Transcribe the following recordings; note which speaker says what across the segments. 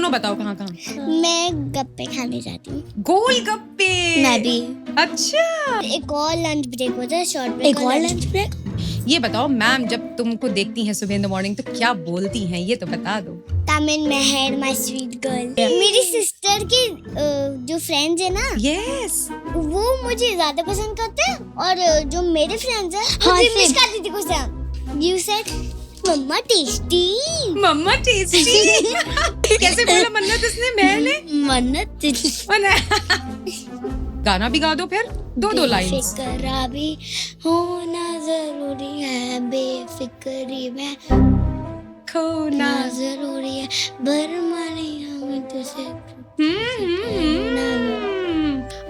Speaker 1: दोनों बताओ कहाँ कहाँ?
Speaker 2: मैं गप्पे खाने जाती हूँ।
Speaker 1: गोलगप्पे।
Speaker 2: मैं भी।
Speaker 1: अच्छा,
Speaker 2: एक और लंच ब्रेक होता है, शॉर्ट ब्रेक। एक और लंच ब्रेक।
Speaker 1: ये बताओ मैम जब तुमको देखती हैं सुबह इन द मॉर्निंग तो क्या बोलती हैं, ये तो बता दो।
Speaker 2: तामिन मेहर, माय स्वीट गर्ल। मेरी सिस्टर की जो फ्रेंड्स है ना,
Speaker 1: यस,
Speaker 2: वो मुझे ज्यादा पसंद करते हैं, और जो मेरे फ्रेंड्स हैं वो मिस करती थी कुछ time. You said mama tasty.
Speaker 1: Mama tasty. कैसे बोला मन्नत इसने, मैंने
Speaker 2: मन्नत।
Speaker 1: गाना भी गा दो फिर, दो लाइंस।
Speaker 2: बेफिक्रा भी होना जरूरी है, बेफिक्री में
Speaker 1: खोना
Speaker 2: जरूरी है, बरमानी हमें तुझे।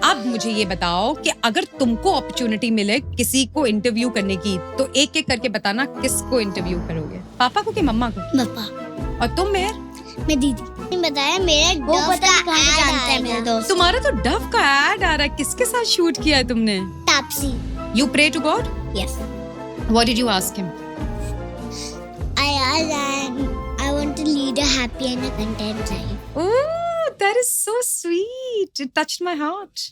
Speaker 1: अब मुझे ये बताओ कि अगर तुमको अपॉर्चुनिटी मिले किसी को इंटरव्यू करने की तो एक एक करके बताना किसको इंटरव्यू करोगे, पापा को कि मम्मा को?
Speaker 2: पापा।
Speaker 1: और तुम मेहर?
Speaker 2: मैं दीदी। बताया मेरा डव का ऐड जानता है मेरा दोस्त।
Speaker 1: तुम्हारा तो डव का ऐड आ रहा है, किसके साथ शूट किया है तुमने?
Speaker 2: Taapsee.
Speaker 1: You pray to God?
Speaker 2: Yes.
Speaker 1: What did you ask him?
Speaker 2: I want to lead a happy and a content life.
Speaker 1: Oh, that is so sweet. It touched my heart.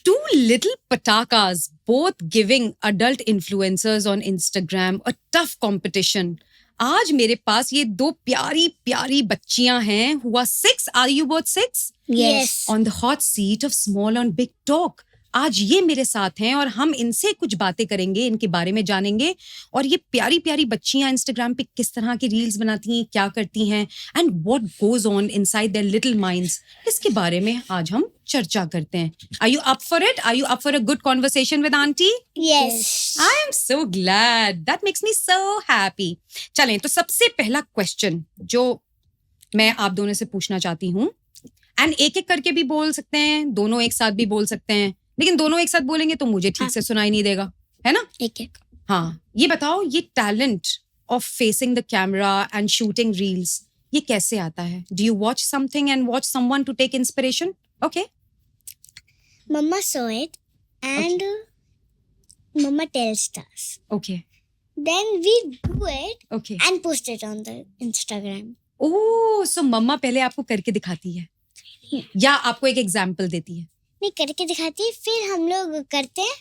Speaker 1: Two little patakas, both giving adult influencers on Instagram a tough competition. आज मेरे पास ये दो प्यारी प्यारी बच्चियां हैं who are 6. Are you both 6?
Speaker 2: Yes.
Speaker 1: On the hot seat of small and big talk. आज ये मेरे साथ हैं और हम इनसे कुछ बातें करेंगे, इनके बारे में जानेंगे और ये प्यारी प्यारी बच्चियां इंस्टाग्राम पे किस तरह की रील्स बनाती हैं, क्या करती हैं and what goes on inside their little minds, इसके बारे में आज हम चर्चा करते हैं. Are you up for it? Are you up for a good conversation with auntie?
Speaker 2: Yes.
Speaker 1: I am so glad. That makes me so happy. चलें तो सबसे पहला क्वेश्चन जो मैं आप दोनों से पूछना चाहती हूँ, एंड एक एक करके भी बोल सकते हैं, दोनों एक साथ भी बोल सकते हैं, लेकिन दोनों एक साथ बोलेंगे तो मुझे ठीक से सुनाई नहीं देगा, है ना?
Speaker 2: एक एक।
Speaker 1: हाँ, ये बताओ ये talent of facing the camera and shooting reels ये कैसे आता है? Do you watch something and watch someone to take inspiration? Okay.
Speaker 2: Mama saw it and Mama tells us.
Speaker 1: Okay.
Speaker 2: Then we do it
Speaker 1: Okay.
Speaker 2: and post it on the Instagram.
Speaker 1: ओह, सो मम्मा पहले आपको करके दिखाती है या आपको एक एग्जाम्पल देती है?
Speaker 2: नहीं, करके दिखाती है, फिर हम लोग करते हैं,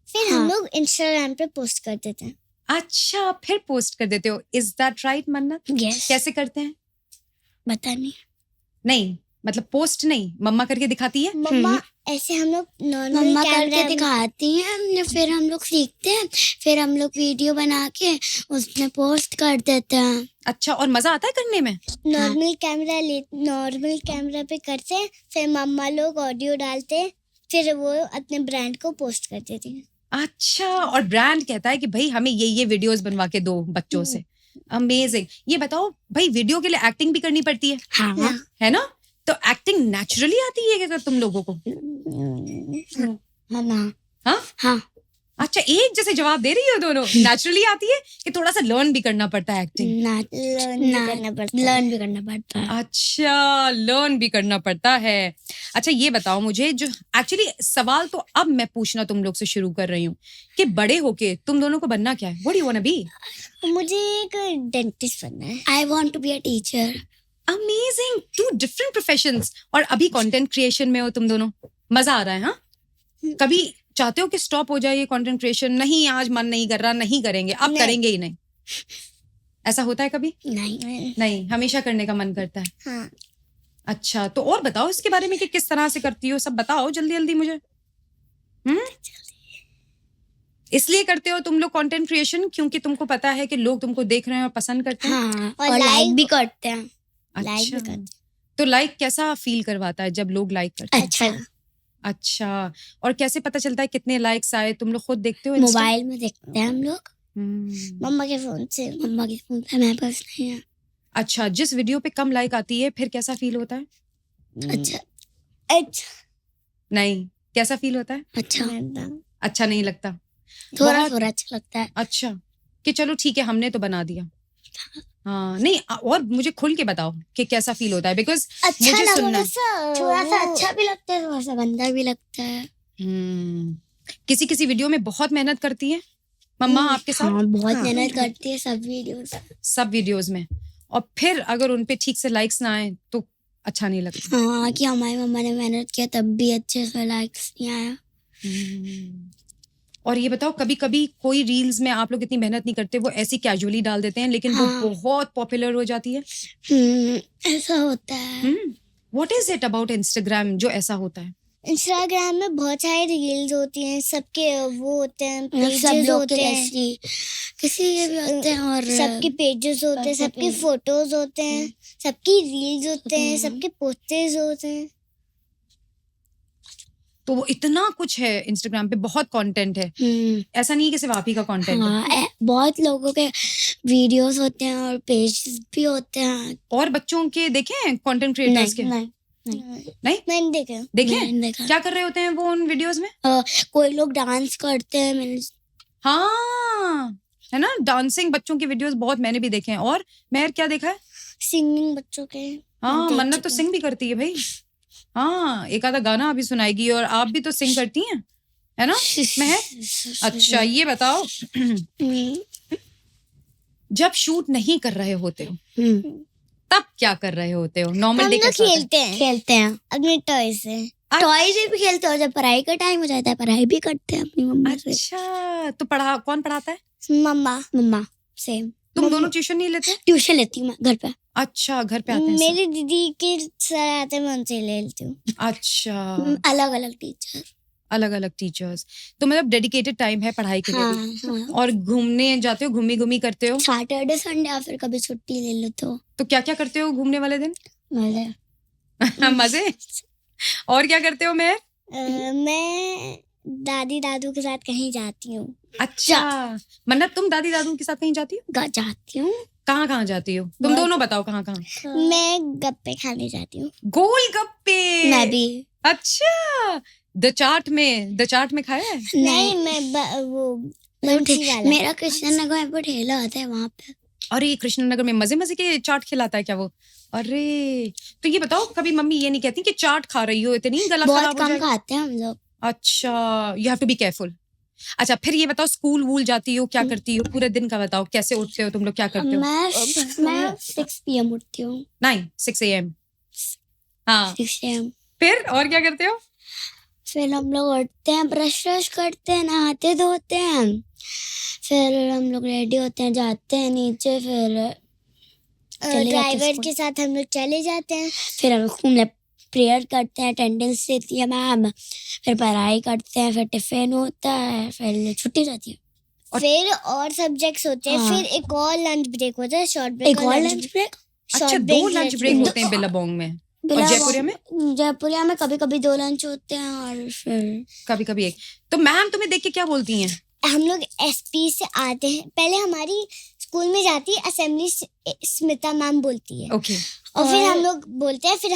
Speaker 2: फिर हम लोग इंस्टाग्राम पे पोस्ट कर देते हैं.
Speaker 1: अच्छा, फिर पोस्ट कर देते हो. इज दैट राइट मन्नत?
Speaker 2: Yes.
Speaker 1: कैसे करते हैं?
Speaker 2: बता
Speaker 1: नहीं, मतलब पोस्ट नहीं, मम्मा करके दिखाती है.
Speaker 2: मम्मा ऐसे हम लोग नॉर्मल
Speaker 3: मम्मा
Speaker 2: कैमरा
Speaker 3: करके दिखाती हैं, फिर हम लोग सीखते हैं, फिर हम लोग वीडियो बना के उसमें पोस्ट कर देते हैं.
Speaker 1: अच्छा, और मजा आता है करने में?
Speaker 2: नॉर्मल कैमरा पे करते हैं, फिर मम्मा लोग ऑडियो डालते हैं, फिर वो अपने ब्रांड को पोस्ट कर देती हैं.
Speaker 1: अच्छा, और ब्रांड कहता है कि भाई हमें ये वीडियोस बनवा के दो बच्चों से. अमेजिंग. ये बताओ भाई वीडियो के लिए एक्टिंग भी करनी पड़ती है?
Speaker 3: हाँ.
Speaker 1: है ना? तो एक्टिंग नेचुरली आती है क्या तुम लोगों को? हाँ?
Speaker 3: हाँ.
Speaker 1: अच्छा, एक जैसे जवाब दे रही हो दोनों. नेचुरली आती है कि थोड़ा सा लर्न भी करना पड़ता है एक्टिंग?
Speaker 2: लर्न भी करना पड़ता है.
Speaker 1: अच्छा, लर्न भी करना पड़ता है. अच्छा, ये बताओ मुझे, जो एक्चुअली सवाल तो अब मैं पूछना तुम लोग से शुरू कर रही हूँ कि बड़े होके तुम दोनों को बनना क्या है? What do you want to be?
Speaker 2: मुझे एक डेंटिस्ट बनना है.
Speaker 3: I want to be a teacher.
Speaker 1: Amazing. 2 different professions. और अभी कंटेंट क्रिएशन में हो तुम दोनों. मजा आ रहा है? हाँ. कभी चाहते हो कि स्टॉप हो जाए ये कंटेंट क्रिएशन? नहीं, आज मन नहीं कर रहा, नहीं करेंगे, अब करेंगे ही नहीं. ऐसा होता है कभी? नहीं, हमेशा करने का मन करता है.
Speaker 2: हाँ.
Speaker 1: अच्छा, तो और बताओ इसके बारे में कि किस तरह से करती हो, सब बताओ जल्दी जल्दी मुझे. इसलिए करते हो तुम लोग कंटेंट क्रिएशन क्योंकि तुमको पता है कि लोग तुमको देख रहे हैं और पसंद करते हैं?
Speaker 3: हाँ. और लाइक भी करते हैं.
Speaker 2: लाइक भी
Speaker 1: अच्छा,
Speaker 2: करते.
Speaker 1: तो लाइक कैसा फील करवाता है जब लोग लाइक करते हैं?
Speaker 3: अच्छा.
Speaker 1: अच्छा, और कैसे पता चलता है कितने लाइक्स आए? तुम लोग खुद देखते हो Insta?
Speaker 3: मोबाइल में देखते हैं हम लोग.
Speaker 2: मम्मा के फोन से.
Speaker 3: मम्मा के फोन पे, मेरे पास नहीं है.
Speaker 1: अच्छा, जिस वीडियो पे कम लाइक आती है फिर कैसा फील होता है?
Speaker 3: अच्छा.
Speaker 1: नहीं, कैसा फील होता है? अच्छा नहीं लगता?
Speaker 3: थोड़ा अच्छा लगता है.
Speaker 1: अच्छा, कि चलो ठीक है हमने तो बना दिया. हाँ, नहीं, और मुझे खुल के बताओ कि कैसा फील होता है, बिकॉज
Speaker 2: अच्छा
Speaker 1: मुझे सुनना.
Speaker 3: थोड़ा सा अच्छा भी लगता है, थोड़ा सा गंदा भी लगता है.
Speaker 1: किसी किसी वीडियो में बहुत मेहनत करती है, मम्मा आपके साथ?
Speaker 3: हाँ, बहुत
Speaker 1: हाँ।
Speaker 3: मेहनत करती है सब वीडियोस।
Speaker 1: सब वीडियोस में। और फिर अगर उन पे ठीक से लाइक्स ना आए तो अच्छा नहीं लगता।
Speaker 3: हाँ, कि हमारी मम्मा ने मेहनत किया तब भी अच्छे से लाइक्स नहीं आया।
Speaker 1: और ये बताओ, कभी कभी कोई रील्स में आप लोग इतनी मेहनत नहीं करते, वो ऐसी कैजुअली डाल देते हैं, लेकिन वो
Speaker 3: हाँ।
Speaker 1: बहुत पॉपुलर हो जाती है।
Speaker 3: ऐसा होता है।
Speaker 1: What is it about Instagram जो ऐसा होता है?
Speaker 2: इंस्टाग्राम में बहुत सारी रील्स होती हैं, सबके वो होते हैं,
Speaker 3: सब
Speaker 2: पेजेस
Speaker 3: लोग
Speaker 2: होते
Speaker 3: के
Speaker 2: हैं,
Speaker 3: किसी के भी होते हैं, और
Speaker 2: सबके पेजेस होते हैं, सबके फोटोज होते हैं, सबकी रील्स होते हैं, सबके पोस्टर्स होते हैं।
Speaker 1: तो वो इतना कुछ है इंस्टाग्राम पे, बहुत कंटेंट है। ऐसा नहीं है कि सिर्फ आप ही का कंटेंट है।
Speaker 3: हाँ, बहुत लोगों के वीडियोस होते हैं और पेजेस भी होते हैं।
Speaker 1: और बच्चों के देखे हैं कंटेंट क्रिएटर्स के?
Speaker 3: नहीं,
Speaker 2: मैंने देखा।
Speaker 1: देखे?
Speaker 3: नहीं देखा।
Speaker 1: क्या कर रहे होते हैं वो उन वीडियोस में?
Speaker 3: कोई लोग डांस करते हैं, मैंने
Speaker 1: हाँ, है ना, डांसिंग बच्चों के वीडियोस बहुत मैंने भी देखे हैं। और मेहर क्या देखा है?
Speaker 2: सिंगिंग बच्चों के।
Speaker 1: हाँ,
Speaker 2: देख
Speaker 1: मन्नत तो
Speaker 2: चुकी
Speaker 1: सिंग भी करती है भाई। हाँ, एक आधा गाना अभी सुनाएगी। और आप भी तो सिंग करती हैं, है ना मेहर? अच्छा, ये बताओ, जब शूट नहीं कर रहे होते हो तब क्या कर रहे होते हो? नॉर्मल
Speaker 2: हम
Speaker 1: डे
Speaker 2: लोग खेलते हैं अपने टॉय से।
Speaker 3: टॉय से भी खेलते हैं, और जब पढ़ाई का टाइम हो जाता है पढ़ाई भी करते हैं अपनी मम्मा से।
Speaker 1: अच्छा, तो कौन पढ़ाता है?
Speaker 2: मम्मा सेम।
Speaker 1: तुम दोनों ट्यूशन नहीं लेते?
Speaker 3: ट्यूशन लेती हूँ मैं घर पे।
Speaker 1: अच्छा, घर पे आते हैं सब?
Speaker 2: मेरी दीदी के सर आते हैं, मैं उनसे ले लेती हूँ।
Speaker 1: अच्छा,
Speaker 3: अलग अलग टीचर।
Speaker 1: अलग अलग टीचर्स। तो मतलब डेडिकेटेड टाइम है पढ़ाई के लिए
Speaker 3: हाँ,
Speaker 1: भी।
Speaker 3: हाँ।
Speaker 1: और घूमने जाते हो, घूमी करते हो?
Speaker 3: सैटरडे संडे या फिर कभी छुट्टी ले लो तो
Speaker 1: क्या क्या करते हो घूमने वाले दिन?
Speaker 3: मजे।
Speaker 1: मजे। और क्या करते हो मेहर?
Speaker 2: मैं दादी दादू के साथ कहीं जाती हूँ।
Speaker 1: अच्छा, मन्नत तुम दादी दादू के साथ कहीं जाती हो?
Speaker 3: जाती हूँ।
Speaker 1: कहाँ जाती हो तुम दोनों? बताओ कहाँ कहाँ।
Speaker 2: मैं गप्पे खाने जाती हूँ।
Speaker 1: गोलगप्पे?
Speaker 3: मैं भी।
Speaker 1: अच्छा, द चाट में खाया है?
Speaker 2: नहीं, मैं वो बंसी वाला।
Speaker 3: मेरा कृष्णनगर में पर ठेला आता है वहाँ पे।
Speaker 1: अरे, कृष्णनगर में मजे के चाट खिलाता है क्या वो? अरे, तो ये बताओ, कभी मम्मी ये नहीं कहती कि चाट खा रही हो, इतनी गला
Speaker 3: बहुत
Speaker 1: खराब हो
Speaker 3: कम
Speaker 1: जाएगा?
Speaker 3: खाते हैं हम लोग।
Speaker 1: अच्छा, you have to be careful. अच्छा, फिर ये बताओ, स्कूल वूल जाती हो, क्या करती हो पूरे दिन का? बताओ, कैसे उठते हो तुम लोग, क्या करते हो?
Speaker 3: मैं 6 PM उठती हूँ।
Speaker 1: 6 AM। हाँ,
Speaker 3: 6 AM।
Speaker 1: फिर और क्या करते हो?
Speaker 3: फिर हम लोग उठते हैं, ब्रश करते हैं, नहाते धोते हैं, फिर हम लोग रेडी होते हैं, जाते हैं नीचे, फिर
Speaker 2: ड्राइवर के साथ हम लोग चले जाते हैं।
Speaker 3: फिर हम लोग प्रेयर करते हैं, अटेंडेंस देती है मैम, फिर पढ़ाई करते हैं, फिर टिफिन होता है, फिर छुट्टी जाती है।
Speaker 2: फिर और सब्जेक्ट्स होते हैं।
Speaker 3: हाँ।
Speaker 2: फिर एक और लंच ब्रेक होता है, शॉर्ट ब्रेक।
Speaker 3: एक और लंच ब्रेक।
Speaker 1: अच्छा, 2 लंच ब्रेक होते हैं बिलाबोंग में। और
Speaker 3: जयपुरिया में कभी कभी 2 लंच होते हैं, और फिर
Speaker 1: कभी कभी एक। तो मैम तुम्हें देख के क्या बोलती हैं?
Speaker 2: हम लोग एसपी से आते हैं। पहले हमारी स्कूल में जाती है असेंबली, स्मिता मैम बोलती है।
Speaker 1: ओके,
Speaker 2: और फिर हम लोग बोलते हैं, फिर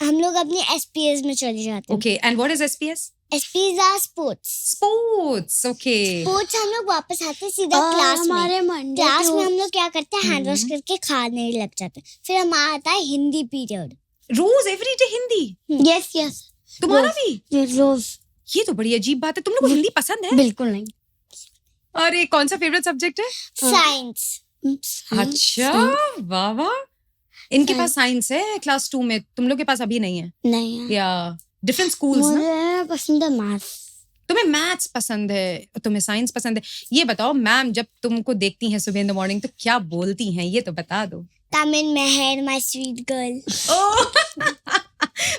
Speaker 2: हम लोग अपने एसपीएस में चले जाते हैं।
Speaker 1: Okay, and what is SPS?
Speaker 2: SPS are sports.
Speaker 1: Okay.
Speaker 2: Sports हम लोग वापस आते हैं सीधा क्लास में। क्लास में हम लोग क्या करते हैं, हैंड वॉश करके खाने लग जाते हैं। फिर हमारा आता है हिंदी पीरियड।
Speaker 1: रोज एवरी डे हिंदी?
Speaker 3: यस।
Speaker 1: तुम्हारा भी?
Speaker 3: रोज।
Speaker 1: ये तो बड़ी अजीब बात है। तुम लोग को हिंदी पसंद है?
Speaker 3: बिल्कुल नहीं।
Speaker 1: अरे, कौन सा फेवरेट सब्जेक्ट है?
Speaker 2: साइंस।
Speaker 1: अच्छा, वाह वाह। इनके पास साइंस है क्लास 2 में, तुम लोग के पास अभी नहीं है?
Speaker 3: नहीं है।
Speaker 1: या डिफरेंट स्कूल्स ना?
Speaker 3: मुझे पसंद है मैथ्स।
Speaker 1: तुम्हें मैथ्स पसंद है, तुम्हें साइंस पसंद है। ये बताओ, मैम जब तुमको देखती हैं सुबह इन द मॉर्निंग तो क्या बोलती हैं, ये तो बता दो।
Speaker 2: तमिन मेहर, माय स्वीट गर्ल।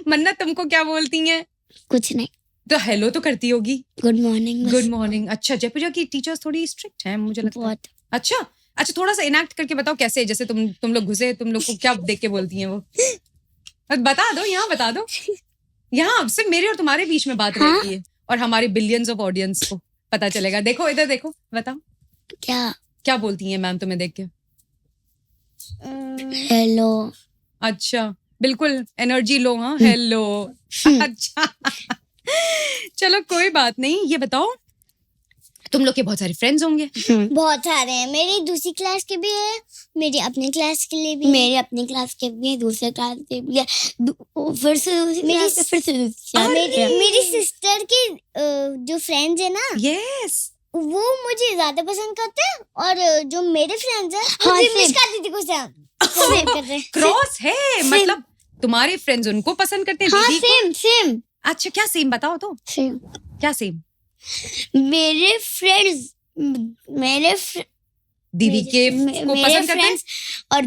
Speaker 1: मन्नत तुमको क्या बोलती हैं?
Speaker 3: कुछ नहीं।
Speaker 1: तो हेलो तो करती होगी।
Speaker 3: Good morning.
Speaker 1: Good morning. अच्छा, जयपुर की टीचर्स थोड़ी स्ट्रिक्ट हैं मुझे लगता है।
Speaker 3: बहुत।
Speaker 1: अच्छा, थोड़ा सा इनैक्ट करके बताओ कैसे, जैसे तुम लोग घुसे, तुम लोग को क्या देख के बोलती हैं वो? बता दो, यहाँ बता दो। यहाँ सिर्फ मेरे और तुम्हारे बीच में बात रहती है, और हमारे बिलियंस ऑफ ऑडियंस को पता चलेगा। देखो इधर देखो, बताओ क्या बोलती हैं मैम तुम्हें देख के?
Speaker 3: हेलो।
Speaker 1: अच्छा, बिल्कुल एनर्जी लो। हाँ, हेलो। अच्छा, चलो कोई बात नहीं। ये बताओ, तुम लोग के बहुत सारे फ्रेंड्स होंगे?
Speaker 2: बहुत सारे हैं। मेरी दूसरी क्लास के भी है, मेरी अपनी क्लास के लिए भी है।
Speaker 3: मेरी अपनी क्लास के भी है, दूसरे क्लास के भी है, फिर से
Speaker 2: मेरी सिस्टर की जो फ्रेंड्स है ना,
Speaker 1: यस,
Speaker 2: वो मुझे ज्यादा पसंद करते हैं और जो मेरे फ्रेंड्स हैं वो
Speaker 3: हाँ,
Speaker 2: जिमिश्का दीदी को सेव करते हैं।
Speaker 1: क्रॉस है, मतलब तुम्हारे फ्रेंड्स उनको पसंद करते हैं,
Speaker 3: हाँ
Speaker 1: दीदी को।
Speaker 3: सेम
Speaker 1: अच्छा, क्या सेम बताओ तो,
Speaker 3: सेम।
Speaker 1: क्या सेम?
Speaker 3: मेरे फ्रेंड्स
Speaker 1: दीदी के को
Speaker 3: मेरे
Speaker 1: पसंद करते हैं?
Speaker 3: फ्रेंड्स और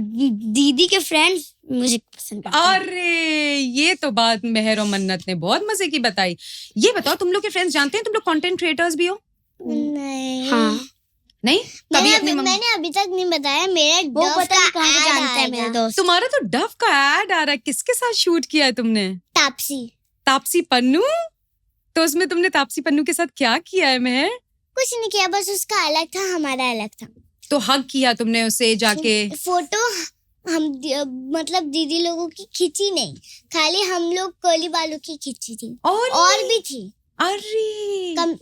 Speaker 3: दीदी के फ्रेंड्स मुझे पसंद करते हैं।
Speaker 1: अरे ये तो बात मेहर और मन्नत ने बहुत मजे की बताई। ये बताओ, तुम लोग के फ्रेंड्स जानते हैं तुम लोग कंटेंट क्रिएटर्स भी हो?
Speaker 2: नहीं
Speaker 3: हाँ
Speaker 1: नहीं, कभी अपनी मम्मी।
Speaker 2: मैंने अभी तक नहीं बताया। मेरा
Speaker 3: वो
Speaker 2: डव
Speaker 3: पता नहीं
Speaker 2: का
Speaker 3: कहाँ से
Speaker 2: ad
Speaker 3: जानते हैं मेरे
Speaker 2: आएगा।
Speaker 3: दोस्त।
Speaker 1: तुम्हारा तो डव का एड आ रहा है, किसके साथ शूट किया है तुमने?
Speaker 2: तापसी।
Speaker 1: तापसी पन्नू? तो उसमें तुमने तापसी पन्नू के साथ क्या किया है मेहर?
Speaker 2: कुछ नहीं किया, बस उसका अलग था, हमारा अलग था।
Speaker 1: तो हग किया तुमने उसे जाके?
Speaker 2: फोटो हम मतलब दीदी लोगों की खींची नहीं, खाली हम लोग कर्ली बालों की खींची थी। और भी थी,
Speaker 1: अरे
Speaker 2: कम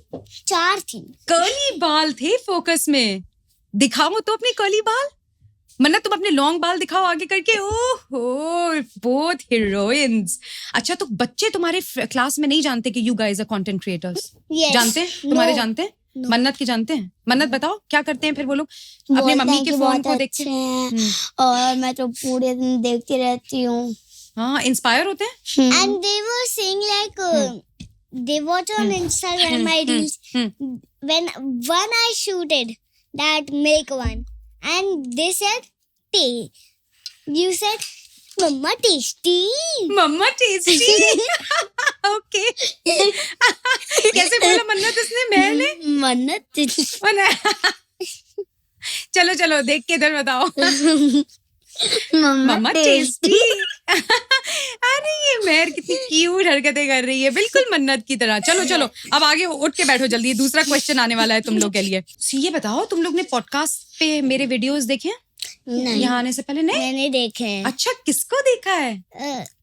Speaker 2: 4 थी।
Speaker 1: कर्ली बाल थे फोकस में। दिखाओ तो अपने कर्ली बाल। मन्नत तुम अपने लॉन्ग बाल दिखाओ आगे करके। ओहो, बोथ हीरोइंस। अच्छा, तो बच्चे तुम्हारे क्लास में नहीं जानते कि you guys are content creators?
Speaker 2: Yes.
Speaker 1: जानते हैं? तुम्हारे
Speaker 2: No.
Speaker 1: जानते हैं?
Speaker 2: No.
Speaker 1: मन्नत की जानते हैं? मन्नत बताओ क्या करते हैं फिर वो लोग? अपने
Speaker 3: बोलते
Speaker 1: मम्मी
Speaker 3: हैं
Speaker 1: के
Speaker 3: कि
Speaker 1: फोन
Speaker 3: बहुत
Speaker 1: को देखते
Speaker 3: अच्छे
Speaker 1: हैं?
Speaker 3: हैं और मैं तो पूरे दिन देखती रहती हूँ।
Speaker 1: हाँ, इंस्पायर होते हैं।
Speaker 2: And they were saying like they watch on Instagram my reels. When one I shooted that milk one, and they said, you said, Mama tasty.
Speaker 1: Mama tasty. Okay. कैसे बोला मन्नत इसने, मेहर ने?
Speaker 3: मन्नत
Speaker 1: चलो चलो, देख के इधर बताओ।
Speaker 3: मम्मा
Speaker 1: मम्मा टेस्टी। अरे ये मेहर कितनी क्यूट हरकतें कर रही है, बिल्कुल मन्नत की तरह। चलो चलो, अब आगे उठ के बैठो जल्दी, दूसरा क्वेश्चन आने वाला है तुम लोग के लिए। ये बताओ, तुम लोग ने पॉडकास्ट पे मेरे वीडियोस देखे हैं
Speaker 3: नहीं।
Speaker 1: यहाँ आने से पहले? नहीं।
Speaker 2: मैंने देखे हैं।
Speaker 1: अच्छा, किसको देखा है?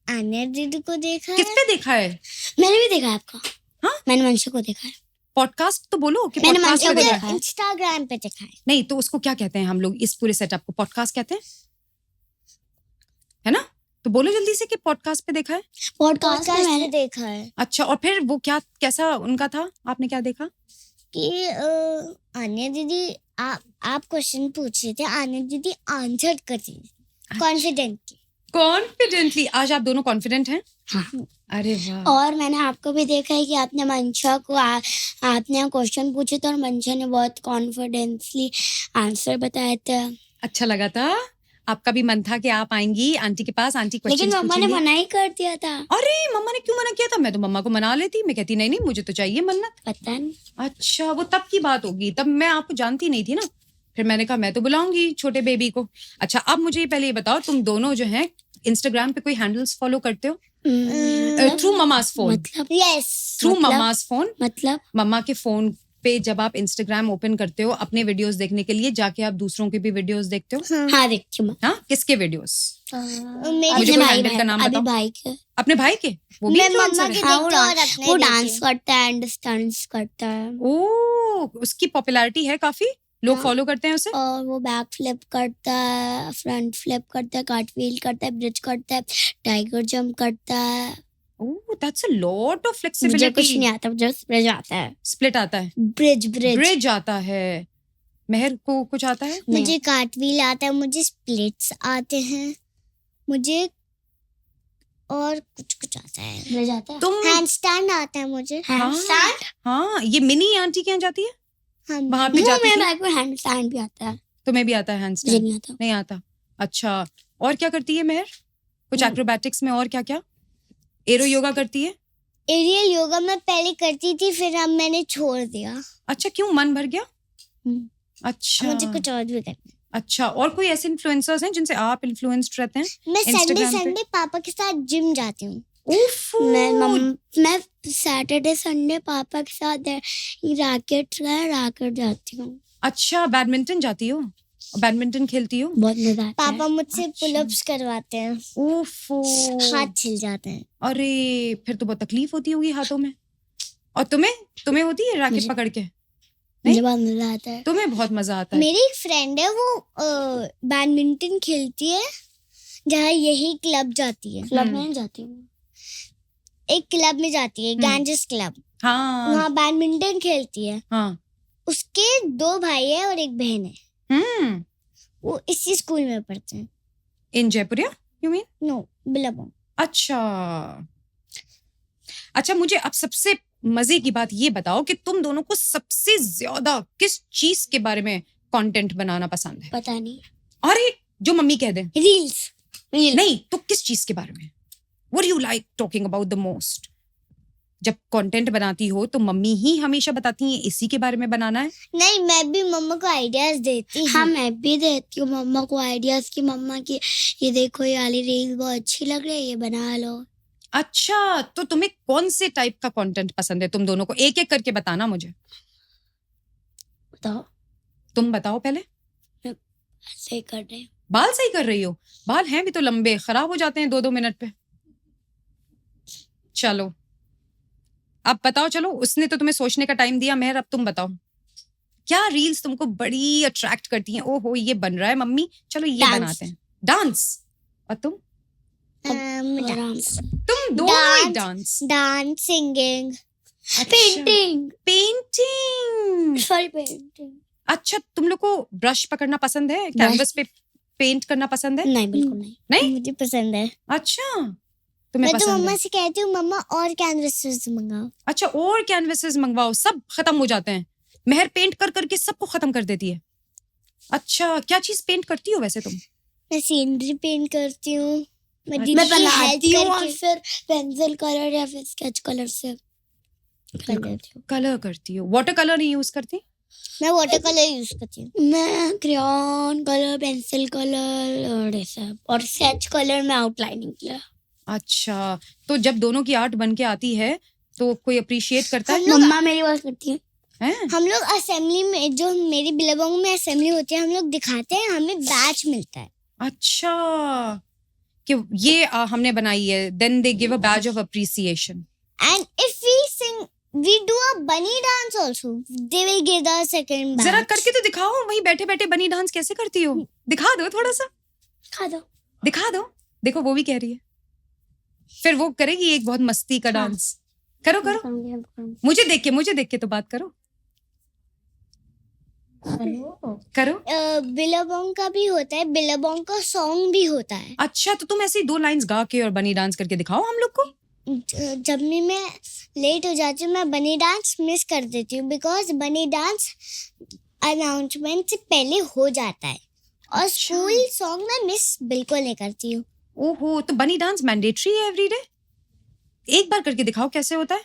Speaker 2: आन्या दीदी को देखा
Speaker 1: किस
Speaker 2: है।
Speaker 1: पे देखा है?
Speaker 3: मैंने भी देखा है आपका।
Speaker 1: हाँ?
Speaker 3: मैंने मंशा को देखा है।
Speaker 1: पॉडकास्ट तो बोलो कि
Speaker 3: मैंने
Speaker 1: पॉडकास्ट
Speaker 3: मंशा
Speaker 1: पे
Speaker 3: को
Speaker 1: देखा
Speaker 3: देखा
Speaker 1: है।
Speaker 3: है।
Speaker 2: इंस्टाग्राम पे देखा है।
Speaker 1: नहीं तो उसको क्या कहते हैं हम लोग, इस पूरे सेटअप को पॉडकास्ट कहते हैं, है ना? तो बोलो जल्दी से कि पॉडकास्ट पे देखा है।
Speaker 3: पॉडकास्ट में
Speaker 2: पॉडकास्ट
Speaker 3: मैंने
Speaker 2: पे देखा है
Speaker 1: अच्छा, और फिर वो क्या, कैसा उनका था? आपने क्या देखा?
Speaker 2: कि आन्या दीदी आप क्वेश्चन पूछ रहे थे, आन्या दीदी आंसर कर रही थी कॉन्फिडेंटली।
Speaker 1: कॉन्फिडेंटली। आज आप दोनों कॉन्फिडेंट हैं?
Speaker 3: हाँ।
Speaker 1: अरे वाह।
Speaker 3: और मैंने आपको भी देखा है कि आपने मंशा को आपने क्वेश्चन पूछे थे और मंशा ने बहुत कॉन्फिडेंसली आंसर बताए थे।
Speaker 1: अच्छा लगा था? आपका भी मन था कि आप आएंगी आंटी के पास, आंटी क्वेश्चन
Speaker 3: लेकिन मम्मा ने मना ही कर दिया था।
Speaker 1: अरे मम्मा ने क्यों मना किया था? मैं तो मम्मा को मना लेती, मैं कहती नहीं नहीं मुझे तो चाहिए मन्नत।
Speaker 3: पता नहीं।
Speaker 1: अच्छा, वो तब की बात होगी, तब मैं आपको जानती नहीं थी ना। फिर मैंने कहा मैं तो बुलाऊंगी छोटे बेबी को। अच्छा, अब मुझे पहले ये बताओ, तुम दोनों जो हैं इंस्टाग्राम पे कोई हैंडल्स फॉलो करते हो? Through Mama's phone?
Speaker 3: मतलब
Speaker 2: यस।
Speaker 1: थ्रू
Speaker 3: मतलब?
Speaker 1: ममास फोन,
Speaker 3: मतलब
Speaker 1: मम्मा के फोन पे जब आप इंस्टाग्राम ओपन करते हो अपने वीडियोस देखने के लिए, जाके आप दूसरों के भी वीडियोस देखते हो?
Speaker 3: हाँ देखती हूँ।
Speaker 1: हाँ, किसके वीडियोस?
Speaker 2: मेरे
Speaker 1: मुझे
Speaker 3: अपने
Speaker 1: कोई
Speaker 3: भाई
Speaker 1: हैंडल का नाम
Speaker 3: अभी
Speaker 1: बताओ।
Speaker 3: भाई के।
Speaker 1: अपने भाई के? वो भी
Speaker 2: मैं
Speaker 1: इन्फ्लुएंसर
Speaker 2: मम्मा
Speaker 1: है?
Speaker 2: के
Speaker 3: हाँ,
Speaker 2: देखती हूँ और अपने
Speaker 3: वो
Speaker 2: देखती
Speaker 3: डांस
Speaker 2: हूँ।
Speaker 3: करता है एंड स्टंट्स करता है
Speaker 1: ओ, उसकी पॉपुलैरिटी है काफी, लोग
Speaker 3: हाँ।
Speaker 1: फॉलो करते हैं उसे।
Speaker 3: और वो बैक फ्लिप करता है, फ्रंट फ्लिप करता है, कार्टव्हील करता है, ब्रिज करता है, टाइगर जंप करता है।
Speaker 1: ओह, दैट्स अ लॉट ऑफ
Speaker 3: मुझे
Speaker 1: फ्लेक्सिबिलिटी।
Speaker 3: कुछ नहीं आता, मुझे ब्रिज आता है।
Speaker 1: स्प्लिट आता है,
Speaker 3: ब्रिज ब्रिज
Speaker 1: ब्रिज आता है। मेहर को कुछ आता है?
Speaker 2: मुझे कार्टव्हील आता है, मुझे स्प्लिट्स आते हैं, मुझे और कुछ कुछ आता है।
Speaker 3: ब्रिज आता है।
Speaker 1: तुम
Speaker 2: हैंड स्टैंड आता है मुझे।
Speaker 3: हैंडस्टैंड।
Speaker 1: हाँ, ये मिनी आंटी के यहाँ जाती है,
Speaker 2: हाँ,
Speaker 1: वहां पे
Speaker 3: वो
Speaker 1: जाती
Speaker 3: मेरे
Speaker 1: थी।
Speaker 3: भाई को हैंडस्टैंड भी आता है,
Speaker 1: तुम्हें भी आता है
Speaker 3: मुझे
Speaker 1: हैंडस्टैंड?
Speaker 3: नहीं आता।
Speaker 1: नहीं आता। अच्छा, और क्या करती है मेहर? कुछ एक्रोबैटिक्स में और क्या क्या? एरो योगा करती है?
Speaker 2: एरियल योगा मैं पहले करती थी, फिर अब मैंने छोड़ दिया।
Speaker 1: अच्छा, क्यों, मन भर गया? अच्छा,
Speaker 2: मुझे कुछ और भी करना है।
Speaker 1: अच्छा, और कोई ऐसे इन्फ्लुएंसर्स हैं जिनसे आप इन्फ्लुएंस्ड रहते हैं?
Speaker 2: मैं संडे
Speaker 1: Instagram पे?
Speaker 2: संडे पापा के साथ जिम जाती हूँ।
Speaker 3: मैं सैटरडे संडे पापा के साथ रैकेट जाती हूँ।
Speaker 1: अच्छा, बैडमिंटन जाती हो? बैडमिंटन खेलती हो?
Speaker 3: बहुत मजा आता है।
Speaker 2: पापा मुझसे
Speaker 1: अच्छा।
Speaker 2: पुलअप्स करवाते हैं,
Speaker 1: ओफो,
Speaker 2: हाथ छिल जाते हैं।
Speaker 1: अरे फिर तो बहुत तकलीफ होती होगी हाथों में। और तुम्हें होती है रैकेट
Speaker 3: मुझे-
Speaker 1: पकड़ के?
Speaker 3: मुझे बहुत मजा आता है।
Speaker 1: तुम्हें बहुत मजा आता है?
Speaker 2: मेरी एक फ्रेंड है, वो बैडमिंटन खेलती है, जहाँ यही क्लब जाती है।
Speaker 3: क्लब में जाती हूँ।
Speaker 2: एक क्लब में जाती है, गैंजेस क्लब,
Speaker 1: हाँ
Speaker 2: वहाँ बैडमिंटन खेलती है।
Speaker 1: हाँ।
Speaker 2: उसके 2 भाई है और 1 बहन है.
Speaker 1: हम्म.
Speaker 2: वो इसी स्कूल में पढ़ते हैं.
Speaker 1: In Jaipuria you mean?
Speaker 2: No, Billabong.
Speaker 1: अच्छा. अच्छा, मुझे अब सबसे मजे की बात ये बताओ कि तुम दोनों को सबसे ज्यादा किस चीज के बारे में कंटेंट बनाना पसंद है?
Speaker 3: पता नहीं.
Speaker 1: अरे जो मम्मी कह दे.
Speaker 2: रील्स.
Speaker 1: नहीं तो किस चीज के बारे में? What do you like talking about the most? जब कंटेंट बनाती हो तो मम्मी ही हमेशा बताती हैं इसी के बारे में बनाना है.
Speaker 2: नहीं, मैं भी मम्मा को आइडियाज देती
Speaker 3: हाँ,
Speaker 2: हूँ.
Speaker 3: मैं भी देती हूँ मम्मा को आइडियाज की. मम्मा की ये देखो, ये वाली रील बहुत अच्छी लग रही है, ये बना लो.
Speaker 1: अच्छा, तो तुम्हें कौन से टाइप का कंटेंट पसंद है? तुम दोनों को एक एक करके बताना मुझे.
Speaker 3: बताओ.
Speaker 1: तुम बताओ पहले.
Speaker 3: ऐसे ही कर रहे हैं.
Speaker 1: बाल सही कर रही हो? बाल हैं भी तो लंबे, खराब हो जाते हैं 2-2 मिनट पे. चलो अब बताओ. चलो, उसने तो तुम्हें सोचने का टाइम दिया. मेहर, अब तुम बताओ, क्या रील्स तुमको बड़ी अट्रैक्ट करती हैं? ओहो, ये बन रहा है मम्मी, चलो ये
Speaker 3: Dance.
Speaker 1: बनाते हैं. डांस. और तुम?
Speaker 3: आराम से.
Speaker 1: तुम दोनों ही
Speaker 2: Dance.
Speaker 1: Dance.
Speaker 2: Dance, singing.
Speaker 3: Painting.
Speaker 1: Painting.
Speaker 3: Sorry, painting.
Speaker 1: अच्छा, तुम लोग को ब्रश पकड़ना पसंद है? कैनवस पे पेंट करना पसंद है?
Speaker 3: नहीं, बिल्कुल नहीं.
Speaker 1: नहीं.
Speaker 2: मुझे पसंद है.
Speaker 1: अच्छा, तुम्हें
Speaker 2: मैं तो
Speaker 1: पसंद
Speaker 2: मम्मा
Speaker 1: है.
Speaker 2: से कहती हूँ, मम्मा और कैनवसेस मंगाओ.
Speaker 1: अच्छा, और कैनवसेस मंगवाओ, सब खत्म हो जाते हैं. मेहर पेंट कर करके सबको खत्म कर देती है. अच्छा, क्या चीज पेंट करती हो वैसे तुम?
Speaker 2: मैं सीनरी पेंट करती हूँ. मैं
Speaker 1: अच्छा.
Speaker 2: दीदी
Speaker 3: मैं
Speaker 2: की हेल्प
Speaker 3: बनाती हूँ और
Speaker 2: करके
Speaker 3: फिर पेंसिल कलर या फिर स्केच कलर से
Speaker 2: कर देती हूँ.
Speaker 1: कलर करती हो? वाटर कलर नहीं यूज करती?
Speaker 2: मैं वाटर कलर यूज करती हूँ.
Speaker 3: मैं क्रेयॉन कलर, पेंसिल कलर और ये सब, और स्केच कलर में आउटलाइनिंग किया.
Speaker 1: अच्छा, तो जब दोनों की आर्ट बन के आती है तो कोई अप्रिशिएट करता है?
Speaker 2: हम लोग
Speaker 3: मम्मा मेरी बात करती है.
Speaker 1: हैं?
Speaker 2: हम लोग असेंबली में, जो मेरी बिलाबोंग में असेंबली होती है, हम लोग दिखाते हैं, हमें बैच मिलता है.
Speaker 1: अच्छा, कि ये हमने बनाई है, then they give a badge of appreciation.
Speaker 2: And if we sing, we do a bunny dance also. They will give the second batch.
Speaker 1: जरा करके तो दिखाओ. वहीं बैठे बैठे बनी डांस कैसे करती हो? दिखा दो थोड़ा सा.
Speaker 3: खा दो.
Speaker 1: दिखा दो. देखो, वो भी कह रही है. फिर वो करेगी एक बहुत मस्ती का
Speaker 3: हाँ.
Speaker 1: डांस. करो करो. मुझे देख के तो बात करो. करो.
Speaker 2: बिलाबोंग का भी होता है, बिलाबोंग का सॉन्ग भी होता है.
Speaker 1: अच्छा, तो तुम ऐसे ही 2 लाइंस गा के और बनी डांस करके दिखाओ हम लोग को.
Speaker 2: जब भी मैं लेट हो जाती हूँ, मैं बनी डांस मिस कर देती हूँ, बिकॉज बनी डांस अनाउंसमेंट से पहले हो जाता है. और
Speaker 1: अच्छा.
Speaker 2: स्कूल सॉन्ग में मिस बिल्कुल नहीं करती हूँ.
Speaker 1: ओहो, तो बनी डांस मैंडेटरी है एवरीडे? एक बार करके दिखाओ कैसे होता है.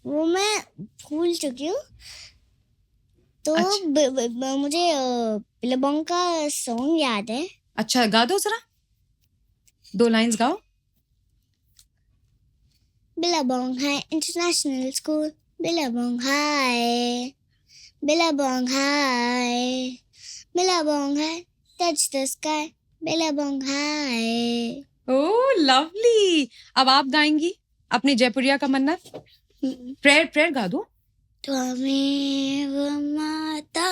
Speaker 2: वो मैं भूल चुकी हूँ. तो
Speaker 1: अच्छा.
Speaker 2: मुझे बिलाबोंग का सॉन्ग याद है.
Speaker 1: अच्छा, गा दो जरा. 2 लाइंस गाओ.
Speaker 2: Billabong High International School. Billabong High. Billabong High. Billabong High. Touch the sky. Billabong High.
Speaker 1: Oh lovely. अब आप गाएंगी अपनी जयपुरिया का मन्नत. प्रेयर गा दो.
Speaker 3: त्वमेव माता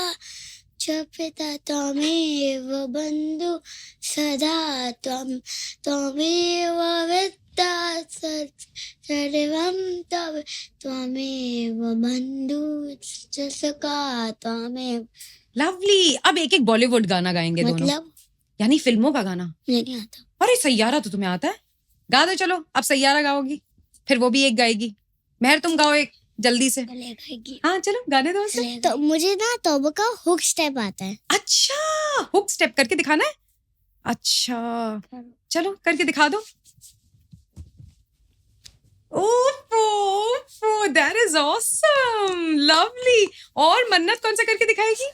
Speaker 3: च पिता त्वमेव बन्धु सदा त्वमेव विद्या सर्वं त्वमेव बन्धु च सखा त्वमेव.
Speaker 1: लवली. अब एक एक बॉलीवुड गाना गाएंगे दोनों,
Speaker 3: मतलब
Speaker 1: यानी फिल्मों का गाना.
Speaker 3: मुझे नहीं आता.
Speaker 1: अरे सैयारा तो तुम्हें आता है. गा दो. चलो, अब सैयारा गाओगी, फिर वो भी एक गाएगी. मेहर, तुम गाओ एक जल्दी से.
Speaker 3: गले खाएगी.
Speaker 1: हाँ चलो, गाने दो उसे.
Speaker 2: तो मुझे ना तौबा का हुक स्टेप आता है.
Speaker 1: अच्छा, हुक स्टेप करके दिखाना है. अच्छा, चलो करके दिखा दो. ओह, दैट इज ऑसम. लवली. और मन्नत कौन सा करके दिखाएगी?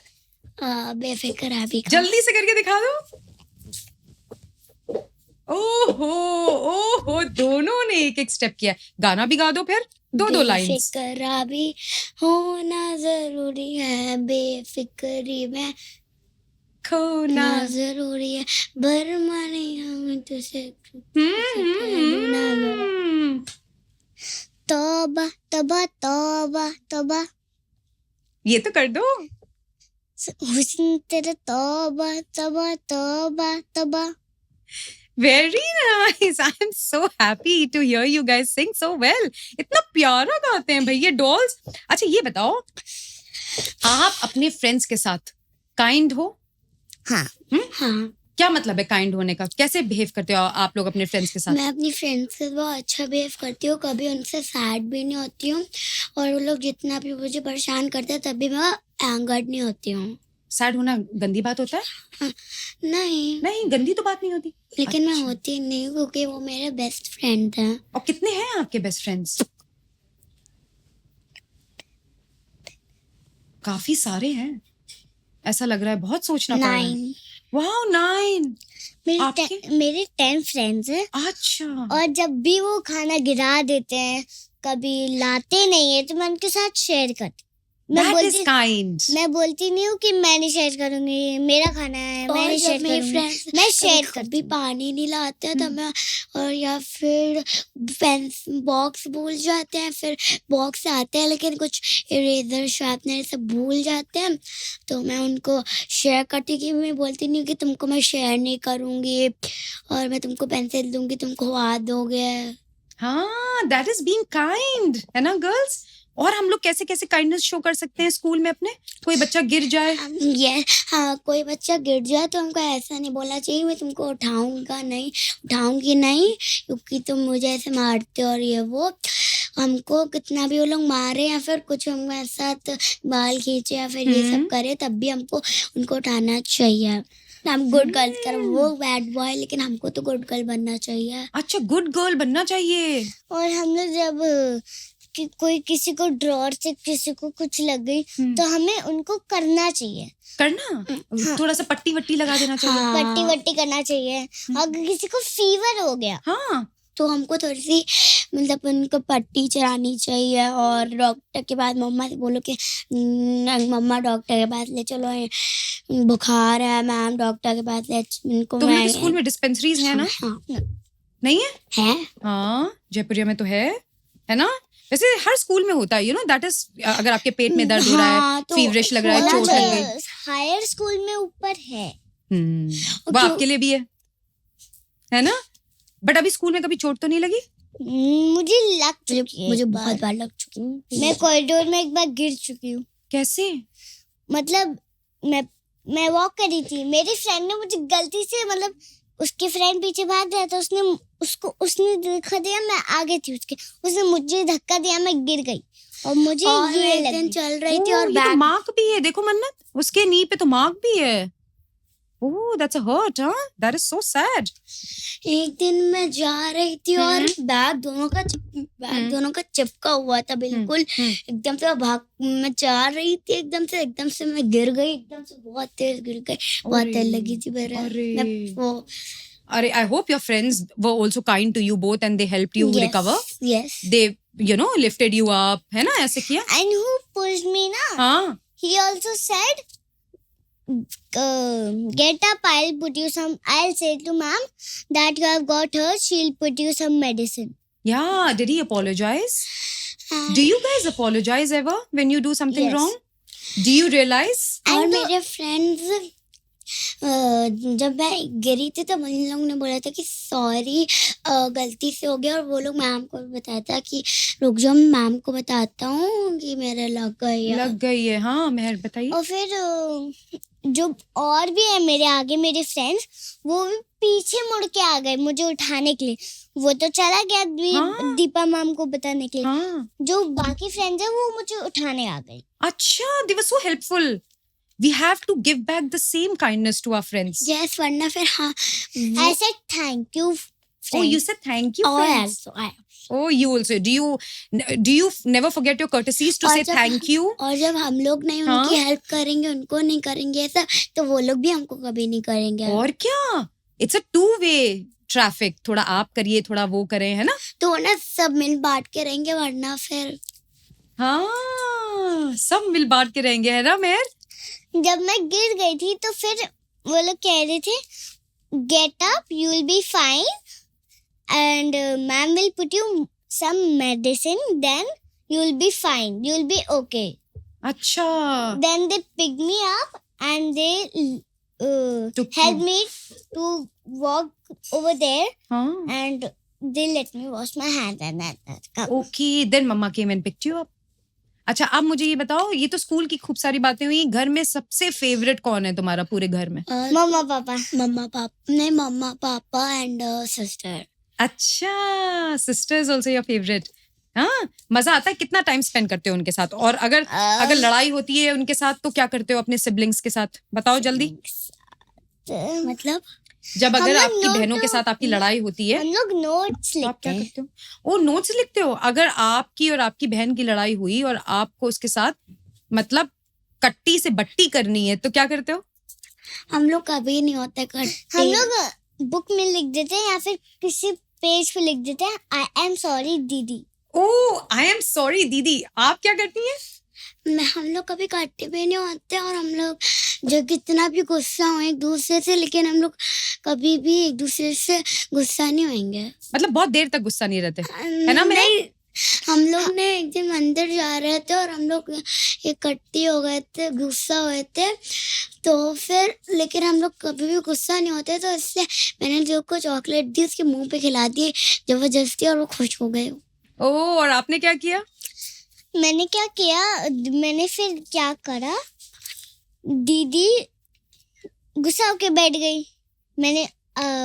Speaker 3: बेफिक्र अभी का.
Speaker 1: जल्दी से करके दिखा दो. ओहो, दोनों ने एक एक स्टेप किया. गाना भी गा दो फिर. 2 लाइंस.
Speaker 3: बेफिक्र भी होना जरूरी है, बेफिक्री में
Speaker 1: खोना
Speaker 3: ना जरूरी है, बरमानी हमें तुझसे.
Speaker 2: तौबा तौबा तौबा तौबा.
Speaker 1: ये तो कर दो.
Speaker 2: हुस्न तेरा तौबा तौबा तौबा तौबा.
Speaker 1: Very nice. I am so happy to hear you guys sing so well. इतना प्यारा गाते हैं भैया डॉल्स. अच्छा ये बताओ, आप अपने फ्रेंड्स के साथ काइंड हो?
Speaker 2: हाँ.
Speaker 3: हाँ,
Speaker 1: क्या मतलब है काइंड होने का? कैसे बिहेव करते हो आप लोग अपने फ्रेंड्स के साथ?
Speaker 3: मैं अपनी फ्रेंड्स से बहुत अच्छा बिहेव करती हूँ, कभी उनसे सैड भी नहीं होती हूँ, और वो लोग जितना भी मुझे परेशान करते हैं तभी मैं एंगर्ड नहीं होती हूँ.
Speaker 1: सैड होना गंदी बात होता है?
Speaker 3: नहीं,
Speaker 1: नहीं, गंदी तो बात नहीं होती.
Speaker 3: लेकिन मैं
Speaker 1: अच्छा.
Speaker 3: होती नहीं क्योंकि वो मेरे बेस्ट फ्रेंड हैं.
Speaker 1: और कितने हैं आपके बेस्ट फ्रेंड्स? काफी सारे हैं, ऐसा लग रहा है. बहुत सोचना पड़ रहा है.
Speaker 3: 9.
Speaker 1: वाओ, 9. आपके?
Speaker 2: मेरे 10 फ्रेंड्स हैं.
Speaker 1: अच्छा.
Speaker 2: और जब भी वो खाना गिरा देते हैं, कभी लाते नहीं है, तो मैं उनके साथ शेयर करती.
Speaker 1: That is kind.
Speaker 2: मैं बोलती नहीं हूँ कि मैं नहीं शेयर करूंगी, मेरा खाना है, मैं नहीं शेयर
Speaker 3: मेरे
Speaker 2: करूंगी.
Speaker 3: फ्रेंड्स
Speaker 2: मैं शेयर
Speaker 3: कभी
Speaker 2: करती हूँ.
Speaker 3: पानी नहीं लाते हैं तो मैं, और या फिर पेंस बॉक्स भूल जाते हैं, फिर बॉक्स से आते हैं लेकिन कुछ इरेजर शार्पनर सब भूल जाते हैं, तो मैं उनको शेयर करती कि मैं बोलती नहीं हूँ कि तुमको मैं शेयर नहीं करूँगी और मैं तुमको पेंसिल दूंगी, तुम खवा दोगे.
Speaker 1: हाँ, that is being kind, है ना गर्ल्स? और हम लोग कैसे कैसे काइंडनेस शो कर सकते हैं स्कूल में अपने? कोई बच्चा गिर जाए,
Speaker 3: ये हाँ, कोई बच्चा गिर जाए तो हमको ऐसा नहीं बोलना चाहिए मैं तुमको उठाऊंगी नहीं क्योंकि तुम मुझे ऐसे मारते हो और ये वो. हमको कितना भी वो लोग मारे या फिर कुछ हमारे साथ बाल खींचे या फिर ये सब करे, तब भी हमको उनको उठाना चाहिए. हम गुड गर्ल्स कर, वो बैड बॉय, लेकिन हमको तो गुड गर्ल बनना चाहिए.
Speaker 1: अच्छा गुड गर्ल बनना चाहिए.
Speaker 2: और हम लोग जब कोई किसी को ड्रॉर से किसी को कुछ लग गई, तो हमें उनको करना चाहिए.
Speaker 1: करना? थोड़ा सा पट्टी वट्टी लगा देना चाहिए.
Speaker 3: हाँ.
Speaker 2: पट्टी वट्टी करना चाहिए. अगर किसी को फीवर हो गया,
Speaker 1: हाँ,
Speaker 3: तो हमको थोड़ी सी मतलब उनको पट्टी चढ़ानी चाहिए और डॉक्टर के पास मम्मा से बोलो कि मम्मा डॉक्टर के पास ले चलो, बुखार है मैम, डॉक्टर के पास ले इनको.
Speaker 1: तुम लोग के स्कूल में डिस्पेंसरीज है ना?
Speaker 3: हाँ,
Speaker 1: नहीं है?
Speaker 3: है.
Speaker 1: हाँ, जयपुरिया में तो है ना? वैसे हर स्कूल में होता है, दैट इज, अगर आपके पेट में दर्द हो रहा है,
Speaker 3: हाँ, तो
Speaker 1: फीवरिश लग रहा है, चोट लग गई.
Speaker 2: हायर स्कूल में ऊपर है.
Speaker 1: वो आपके लिए भी है ना? बट अभी स्कूल में कभी चोट तो नहीं लगी?
Speaker 2: मुझे लग चुकी है.
Speaker 3: मुझे बहुत बार लग चुकी है.
Speaker 2: मैं कॉरिडोर में एक बार गिर चुकी हूँ.
Speaker 1: कैसे?
Speaker 2: मतलब मैं वॉक कर रही थी, मेरी फ्रेंड ने मुझे गलती से, मतलब उसके फ्रेंड पीछे भाग रहा था, उसने धक्का दिया, मैं आगे थी उसने मुझे धक्का दिया, मैं गिर गई और मुझे ये लग गई.
Speaker 3: चल रही थी और
Speaker 1: ये तो मार्क भी है, देखो मन्नत, उसके नी पे तो मार्क भी है. ओह, दैट्स अ हर्ट, हाँ? That is so sad.
Speaker 3: एक दिन मैं जा रही थी और बैग दोनों का चिपका हुआ था बिल्कुल. एकदम से मैं जा रही थी, एकदम से मैं गिर गई, एकदम से बहुत तेज गिर गई, बहुत तेज लगी थी मेरे.
Speaker 1: अरे, I hope your friends were also kind to you both and they helped you recover.
Speaker 3: Yes.
Speaker 1: They, lifted you up, है ना? ऐसे किया?
Speaker 2: And who pushed me ना?
Speaker 1: हाँ.
Speaker 2: He also said, get up, I'll say to ma'am that you have got her, she'll put you some medicine.
Speaker 1: Yeah, did he apologize? Do you guys apologize ever when you do something
Speaker 2: Yes.
Speaker 1: wrong? Do you realize?
Speaker 3: और मेरे friends जब मैं गिरी थी तो उन लोगों ने बोला था कि सॉरी, गलती से हो गया, और वो लोग मैम को बताया था कि रुक जाओ, मैम को बताता हूँ कि मेरे लग गई है.
Speaker 1: हाँ, मेहर बताइए.
Speaker 2: और फिर जो और भी है मेरे आगे, मेरे फ्रेंड्स, वो भी पीछे मुड़ के आ गए मुझे उठाने के लिए. वो तो चला गया दीपा मैम को बताने के लिए.
Speaker 1: हाँ.
Speaker 2: जो बाकी फ्रेंड्स है वो मुझे उठाने आ गए.
Speaker 1: अच्छा, they were so helpful. We have to give back the same kindness to our friends.
Speaker 3: Yes, वरना फिर हाँ.
Speaker 2: I said thank you.
Speaker 1: Oh, you said thank you, friends.
Speaker 3: I
Speaker 1: Oh, you also. Do you never forget your courtesies to
Speaker 3: और
Speaker 1: say
Speaker 3: जब
Speaker 1: thank you?
Speaker 3: और जब हम लोग नहीं उनकी हेल्प करेंगे, उनको नहीं करेंगे ऐसा, तो वो लोग भी हमको कभी नहीं करेंगे.
Speaker 1: और क्या? It's a two-way traffic. थोड़ा आप करिए, थोड़ा वो करें, है ना?
Speaker 3: तो ना सब मिल बांट के रहेंगे, वरना फिर
Speaker 1: हाँ, सब मिल बांट के रहेंगे, है ना मेहर?
Speaker 2: जब मैं गिर गई थी तो फिर वो लोग कह रहे थे, get up, you will be fine and ma'am will put you some medicine, then you will be fine, you will be okay.
Speaker 1: अच्छा.
Speaker 2: Then they picked me up and they
Speaker 1: Took
Speaker 2: helped
Speaker 1: you.
Speaker 2: me to walk over there
Speaker 1: हाँ.
Speaker 2: and they let me wash my hands and that.
Speaker 1: Okay, then mama came and picked you up. अच्छा, अब मुझे ये बताओ, ये तो school की खूब सारी बातें हुई, घर में सबसे फेवरेट कौन है तुम्हारा पूरे घर में?
Speaker 2: Mama, Papa.
Speaker 3: मम्मा पापा एंड सिस्टर.
Speaker 1: अच्छा, sister is also your favourite. हाँ, मजा आता है. कितना टाइम स्पेंड करते हो उनके साथ? और अगर लड़ाई होती है उनके साथ तो क्या करते हो अपने सिबलिंग्स के साथ? बताओ जल्दी.
Speaker 3: मतलब
Speaker 1: जब
Speaker 2: हम
Speaker 1: अगर
Speaker 2: लोग
Speaker 1: आपकी
Speaker 2: note
Speaker 1: बहनों के साथ आपकी लड़ाई होती है
Speaker 2: हम लोग notes
Speaker 1: तो आप
Speaker 2: लिखते
Speaker 1: क्या
Speaker 2: हैं.
Speaker 1: करते हो? ओ, नोट्स लिखते हो. अगर आपकी और आपकी बहन की लड़ाई हुई और आपको उसके साथ मतलब कट्टी से बट्टी करनी है तो क्या करते हो?
Speaker 3: हम लोग कभी नहीं होते करते.
Speaker 2: हम लोग बुक में लिख देते हैं या फिर किसी पेज पे लिख देते हैं आई एम सॉरी दीदी.
Speaker 1: ओ, आई एम सॉरी दीदी. आप क्या करती हैं?
Speaker 3: हम लोग कभी करते भी नहीं होते और हम लोग जो कितना भी गुस्सा हो एक दूसरे से, लेकिन हम लोग कभी भी एक दूसरे से गुस्सा नहीं होंगे.
Speaker 1: मतलब बहुत देर तक गुस्सा नहीं रहते, है ना? मेरा
Speaker 3: नहीं, हम लोग ने एक दिन मंदिर जा रहे थे और हम लोग इकट्ठे हो गए थे, गुस्सा हुए थे, तो फिर लेकिन हम लोग कभी भी गुस्सा नहीं होते, तो इसलिए मैंने जो को चॉकलेट दी उसके मुंह पे खिला दी जबरदस्ती और वो खुश हो गए.
Speaker 1: ओ, और आपने क्या किया?
Speaker 2: मैंने क्या किया, मैंने फिर क्या करा, दीदी गुस्सा होके बैठ गई. मैंने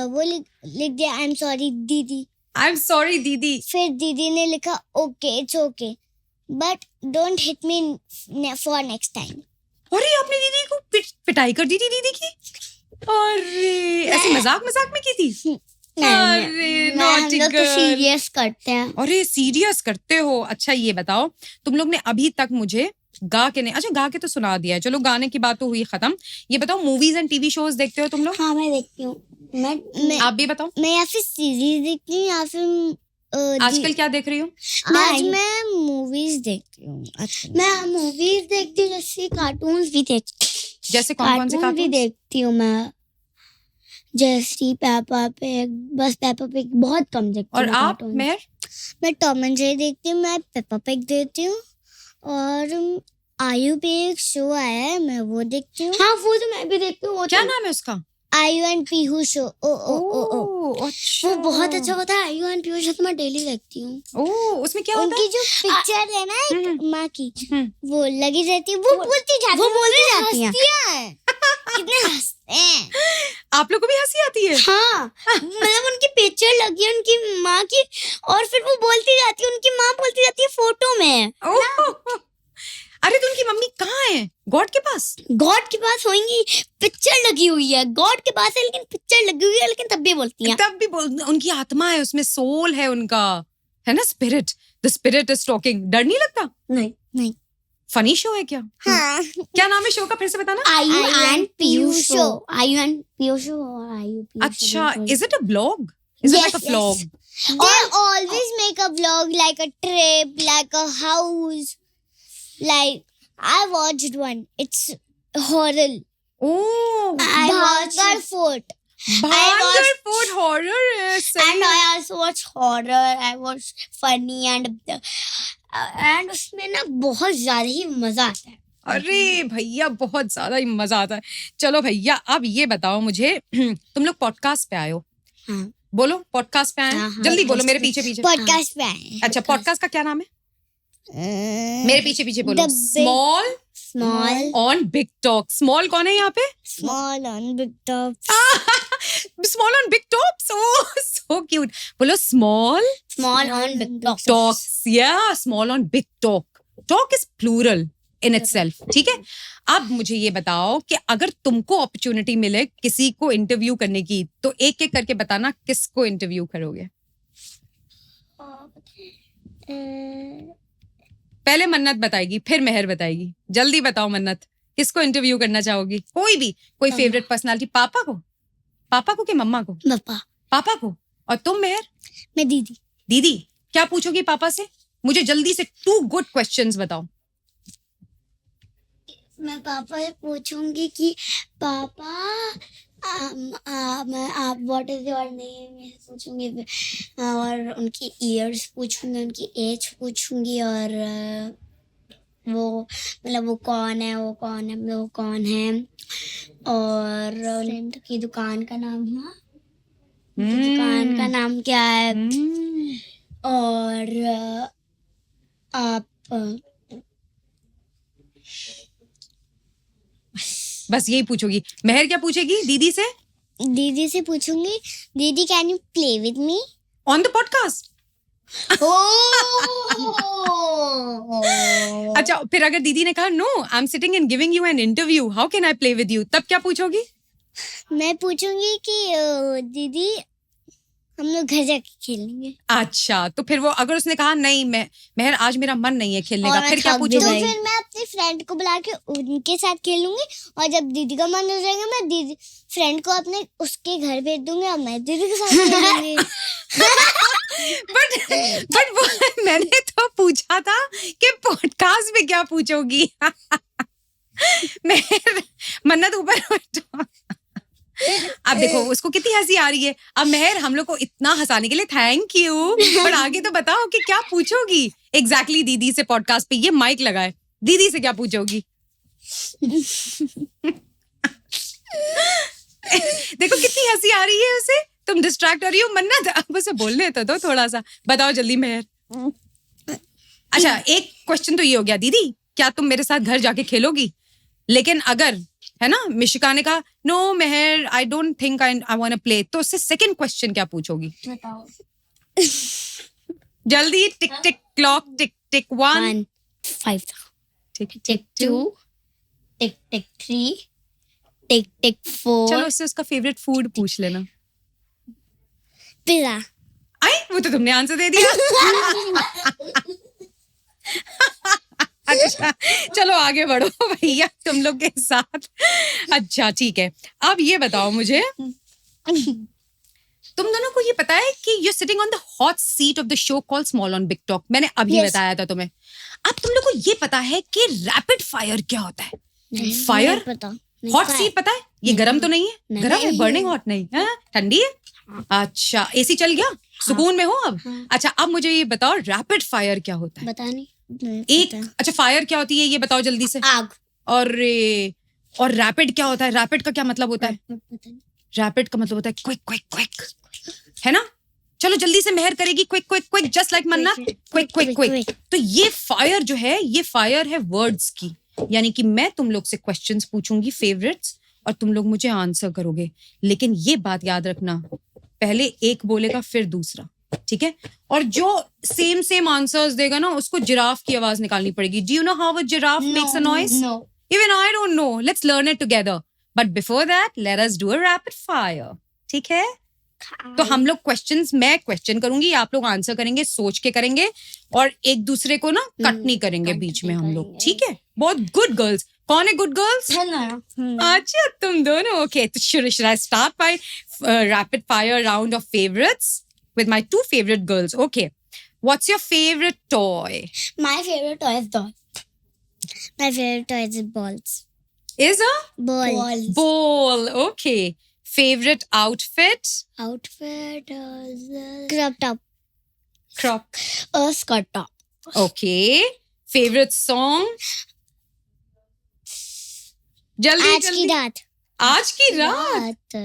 Speaker 2: वो लिख दिया आई एम सॉरी दीदी.
Speaker 1: आई एम सॉरी दीदी.
Speaker 2: फिर दीदी ने लिखा okay it's okay but don't hit me for next time.
Speaker 1: अरे, आपने दीदी को पिटाई कर दी थी दीदी की? अरे, ऐसे मजाक में की थी? अरे,
Speaker 3: हम
Speaker 1: naughty
Speaker 3: लोग तो
Speaker 1: girl.
Speaker 3: सीरियस करते हैं.
Speaker 1: अरे, सीरियस करते हो? अच्छा, ये बताओ, तुम लोग ने अभी तक मुझे गा के तो सुना दिया है. चलो, गाने की बात तो हुई खत्म. ये बताओ, मूवीज एंड टीवी शोज देखते हो तुम लोग?
Speaker 3: हाँ, मैं देखती हूँ.
Speaker 1: आप भी बताओ.
Speaker 2: मैं या फिर सीरीज देखती हूँ या फिर
Speaker 1: आजकल क्या देख रही हो?
Speaker 2: आज मैं मूवीज देखती हूँ.
Speaker 3: मैं मूवीज देखती हूँ, जैसे कार्टून्स भी देखती हूँ.
Speaker 1: जैसे कौन से
Speaker 3: भी
Speaker 1: कार्टून?
Speaker 3: देखती हूँ मैं, जैसे पेपा पिग. बस पेपा पिग बहुत कम देखती
Speaker 1: और
Speaker 3: हूँ.
Speaker 1: आप
Speaker 3: cartoons.
Speaker 1: मेहर?
Speaker 2: मैं टॉम एंड जेरी देखती हूँ, मैं पेपा पिग देखती हूँ और आयु पे एक शो आया है मैं वो देखती हूँ.
Speaker 3: हाँ, वो तो मैं भी देखती हूँ. वो
Speaker 1: क्या
Speaker 3: तो-
Speaker 1: नाम है उसका?
Speaker 2: आयु एंड पीहू शो. ओ ओ ओ ओ
Speaker 1: अच्छा.
Speaker 3: वो बहुत अच्छा होता है. आयु एंड पीयूष तो मैं डेली देखती हूँ.
Speaker 1: ओ, उसमें क्या होता
Speaker 2: उनकी जो पिक्चर है ना एक
Speaker 1: हम्म,
Speaker 2: माँ की
Speaker 1: हम्म.
Speaker 2: वो लगी रहती है, वो बोलती जाती
Speaker 3: वो
Speaker 2: है,
Speaker 3: बोलती जाती हैं.
Speaker 2: हंसती हैं. कितने हंसते हैं.
Speaker 1: आप लोग को भी हंसी आती है?
Speaker 3: हाँ, मतलब उनकी पिक्चर लगी है उनकी माँ की और फिर वो बोलती जाती है, उनकी माँ बोलती जाती है फोटो में.
Speaker 1: ओह, अरे, तो उनकी मम्मी कहाँ है? गॉड के पास?
Speaker 3: गॉड के पास होंगी, पिक्चर लगी हुई है. गॉड के पास है लेकिन पिक्चर लगी हुई है, लेकिन तब भी बोलती हैं.
Speaker 1: तब भी उनकी आत्मा है उसमें, सोल है उनका, है ना? Spirit, the spirit is talking. डर नहीं लगता?
Speaker 3: नहीं.
Speaker 1: फनी शो है क्या?
Speaker 2: हाँ.
Speaker 1: क्या नाम है शो का? फिर से बताना.
Speaker 3: आयु
Speaker 2: आयु
Speaker 3: and
Speaker 2: and
Speaker 3: Piyush
Speaker 2: Piyush
Speaker 3: show.
Speaker 2: show.
Speaker 3: आयु एंड पीयूष शो और आयु पीयूष.
Speaker 1: अच्छा, is it a blog? Is it
Speaker 2: Yes,
Speaker 1: like a vlog?
Speaker 2: yes. They always make a vlog like a trip, like a house. Like I watched one. It's horror.
Speaker 1: Oh,
Speaker 3: I watched
Speaker 2: Bhagar
Speaker 3: it.
Speaker 2: Fort.
Speaker 1: Bhagar Fort horror है. सही
Speaker 3: And
Speaker 1: है.
Speaker 3: I also watch horror. I watch funny and उसमें ना बहुत ज्यादा ही मजा आता है.
Speaker 1: अरे भैया, बहुत ज्यादा ही मजा आता है. चलो भैया, अब ये बताओ मुझे, तुम लोग पॉडकास्ट पे आए हो?
Speaker 3: हाँ.
Speaker 1: बोलो, पॉडकास्ट पे आए?
Speaker 3: हाँ, हाँ,
Speaker 1: जल्दी बोलो,
Speaker 3: podcast
Speaker 1: मेरे
Speaker 3: पे.
Speaker 1: पीछे पीछे.
Speaker 2: Podcast पे आए.
Speaker 1: अच्छा, पॉडकास्ट का क्या नाम है? मेरे पीछे पीछे बोलो.
Speaker 2: The big-
Speaker 1: small
Speaker 3: Small.
Speaker 1: On big talk. Small कौन है यहाँ पे?
Speaker 2: Small on big top.
Speaker 1: Small on big tops. Oh, so cute. बोलो small
Speaker 3: Small on big talks.
Speaker 1: Talks. या small on big talk. Talk is plural in itself. ठीक है. अब मुझे ये बताओ कि अगर तुमको अपॉर्चुनिटी मिले किसी को इंटरव्यू करने की, तो एक एक करके बताना किसको इंटरव्यू करोगे. पहले मन्नत बताएगी, फिर मेहर बताएगी. जल्दी बताओ मन्नत, किसको इंटरव्यू करना चाहोगी? कोई भी, कोई फेवरेट पर्सनालिटी. पापा को कि मम्मा को? पापा को. और तुम मेहर?
Speaker 2: मैं दीदी.
Speaker 1: दीदी. क्या पूछोगी पापा से? मुझे जल्दी से 2 गुड क्वेश्चंस बताओ.
Speaker 3: मैं पापा से पूछूंगी कि पापा आप व्हाट इज योर नेम पूछूंगी और उनकी ईयर्स पूछूंगी, उनकी एज पूछूंगी और वो मतलब वो कौन है, वो कौन है, वो कौन है, और उनकी दुकान का नाम है, उनकी दुकान का नाम क्या है, और आप
Speaker 1: बस यही पूछोगी। मेहर क्या पूछेगी दीदी से?
Speaker 2: दीदी से पूछूंगी, दीदी can you play with me
Speaker 1: on the podcast. अच्छा, फिर अगर दीदी ने कहा no I am sitting and giving you an interview, how can I play with you, तब क्या पूछोगी?
Speaker 2: मैं पूछूंगी कि दीदी हम लोग घर जाके खेलेंगे।
Speaker 1: अच्छा, तो फिर वो अगर उसने कहा नहीं मेहर आज मेरा मन नहीं है खेलने
Speaker 3: और
Speaker 1: का,
Speaker 3: मैं
Speaker 1: फिर क्या
Speaker 3: थक भी
Speaker 2: तो
Speaker 1: पूछोगी?
Speaker 2: फिर मैं अपनी फ्रेंड को बुला के उनके साथ खेलूंगी, और जब दीदी का मन हो जाएगा मैं दीदी फ्रेंड को अपने उसके घर भेज दूंगी और मैं दीदी के साथ खेलूंगी।
Speaker 1: बट वो मैंने तो पूछा था कि पॉडकास्ट में क्या पूछोगी। मेहर मन्नत ऊपर उठो। अब देखो उसको कितनी हंसी आ रही है। अब मेहर हम लोग को इतना हंसाने के लिए थैंक यू, पर आगे तो बताओ कि क्या पूछोगी एग्जैक्टली दीदी से पॉडकास्ट पे। ये माइक लगाए, दीदी से क्या पूछोगी? देखो कितनी हंसी आ रही है उसे, तुम डिस्ट्रैक्ट हो रही हो। मन्नत अब उसे बोलने तो दो थोड़ा सा, बताओ जल्दी मेहर। अच्छा, एक क्वेश्चन तो ये हो गया दीदी, क्या तुम मेरे साथ घर जाके खेलोगी? लेकिन अगर है ना मिशिका ने कहा no Mehar I don't think I want to play, तो उससे सेकंड क्वेश्चन क्या पूछोगी?
Speaker 3: बताओ।
Speaker 1: जल्दी, टिक टिक क्लॉक, टिक टिक 1,
Speaker 3: 5,
Speaker 1: टिक
Speaker 3: टिक 2, टिक टिक 3, टिक टिक 4।
Speaker 1: चलो उससे उसका फेवरेट फूड पूछ लेना।
Speaker 2: पिज़्ज़ा।
Speaker 1: आई वो तो तुमने आंसर दे दिया। अच्छा चलो आगे बढ़ो भैया तुम लोग के साथ। अच्छा ठीक है, अब ये बताओ मुझे, तुम दोनों को ये पता है कि you sitting on the hot seat of the show called small on big talk? मैंने अभी
Speaker 2: Yes.
Speaker 1: बताया था तुम्हें। अब तुम लोग को ये पता है कि रैपिड फायर क्या होता है? फायर,
Speaker 2: नहीं पता।
Speaker 1: हॉट सीट पता है? ये गरम तो नहीं है?
Speaker 3: नहीं।
Speaker 1: गरम है, बर्निंग हॉट नहीं है, ठंडी है। अच्छा, एसी चल गया, सुकून में हो अब?
Speaker 3: हाँ।
Speaker 1: अच्छा अब मुझे ये बताओ रैपिड फायर क्या होता है?
Speaker 3: बता नहीं।
Speaker 1: एक अच्छा फायर क्या होती है ये बताओ जल्दी से।
Speaker 3: आग।
Speaker 1: और रैपिड क्या होता है? रैपिड का क्या मतलब होता है?
Speaker 3: पता नहीं।
Speaker 1: रैपिड का मतलब होता है क्विक क्विक क्विक, है ना? चलो जल्दी से मेहर करेगी quick quick quick, just like Manna, quick quick quick. तो ये फायर जो है, ये फायर है वर्ड्स की, यानी कि मैं तुम लोग से क्वेश्चंस पूछूंगी फेवरेट्स और तुम लोग मुझे आंसर करोगे। लेकिन ये बात याद रखना, पहले एक बोलेगा फिर दूसरा, ठीक है? और जो सेम आंसर्स देगा ना उसको जिराफ की आवाज निकालनी पड़ेगी। Do you know how a giraffe makes a noise?
Speaker 3: No.
Speaker 1: Even I don't know. Let's learn it together. But before that, let us do a rapid fire. ठीक है? तो हम लोग क्वेश्चंस, मैं क्वेश्चन करूंगी, आप लोग आंसर करेंगे, सोच के करेंगे और एक दूसरे को ना कट नहीं करेंगे बीच में हम लोग, ठीक है? बहुत गुड गर्ल्स। कौन है गुड गर्ल्स?
Speaker 3: है ना?
Speaker 1: अच्छा तुम दोनों। ओके, तो should I start by rapid fire round of favorites with my two favorite girls? Okay. What's your favorite toy?
Speaker 3: My favorite toy is doll.
Speaker 2: My favorite toy is balls.
Speaker 1: Is a
Speaker 2: Ball.
Speaker 3: Balls.
Speaker 1: ball. Okay. Favorite outfit?
Speaker 3: Outfit is
Speaker 2: Crop top.
Speaker 1: Crop.
Speaker 3: a skirt top.
Speaker 1: Okay. Favorite song? जल्दी
Speaker 2: आज की
Speaker 1: जल्दी।
Speaker 2: रात।
Speaker 1: आज की रात।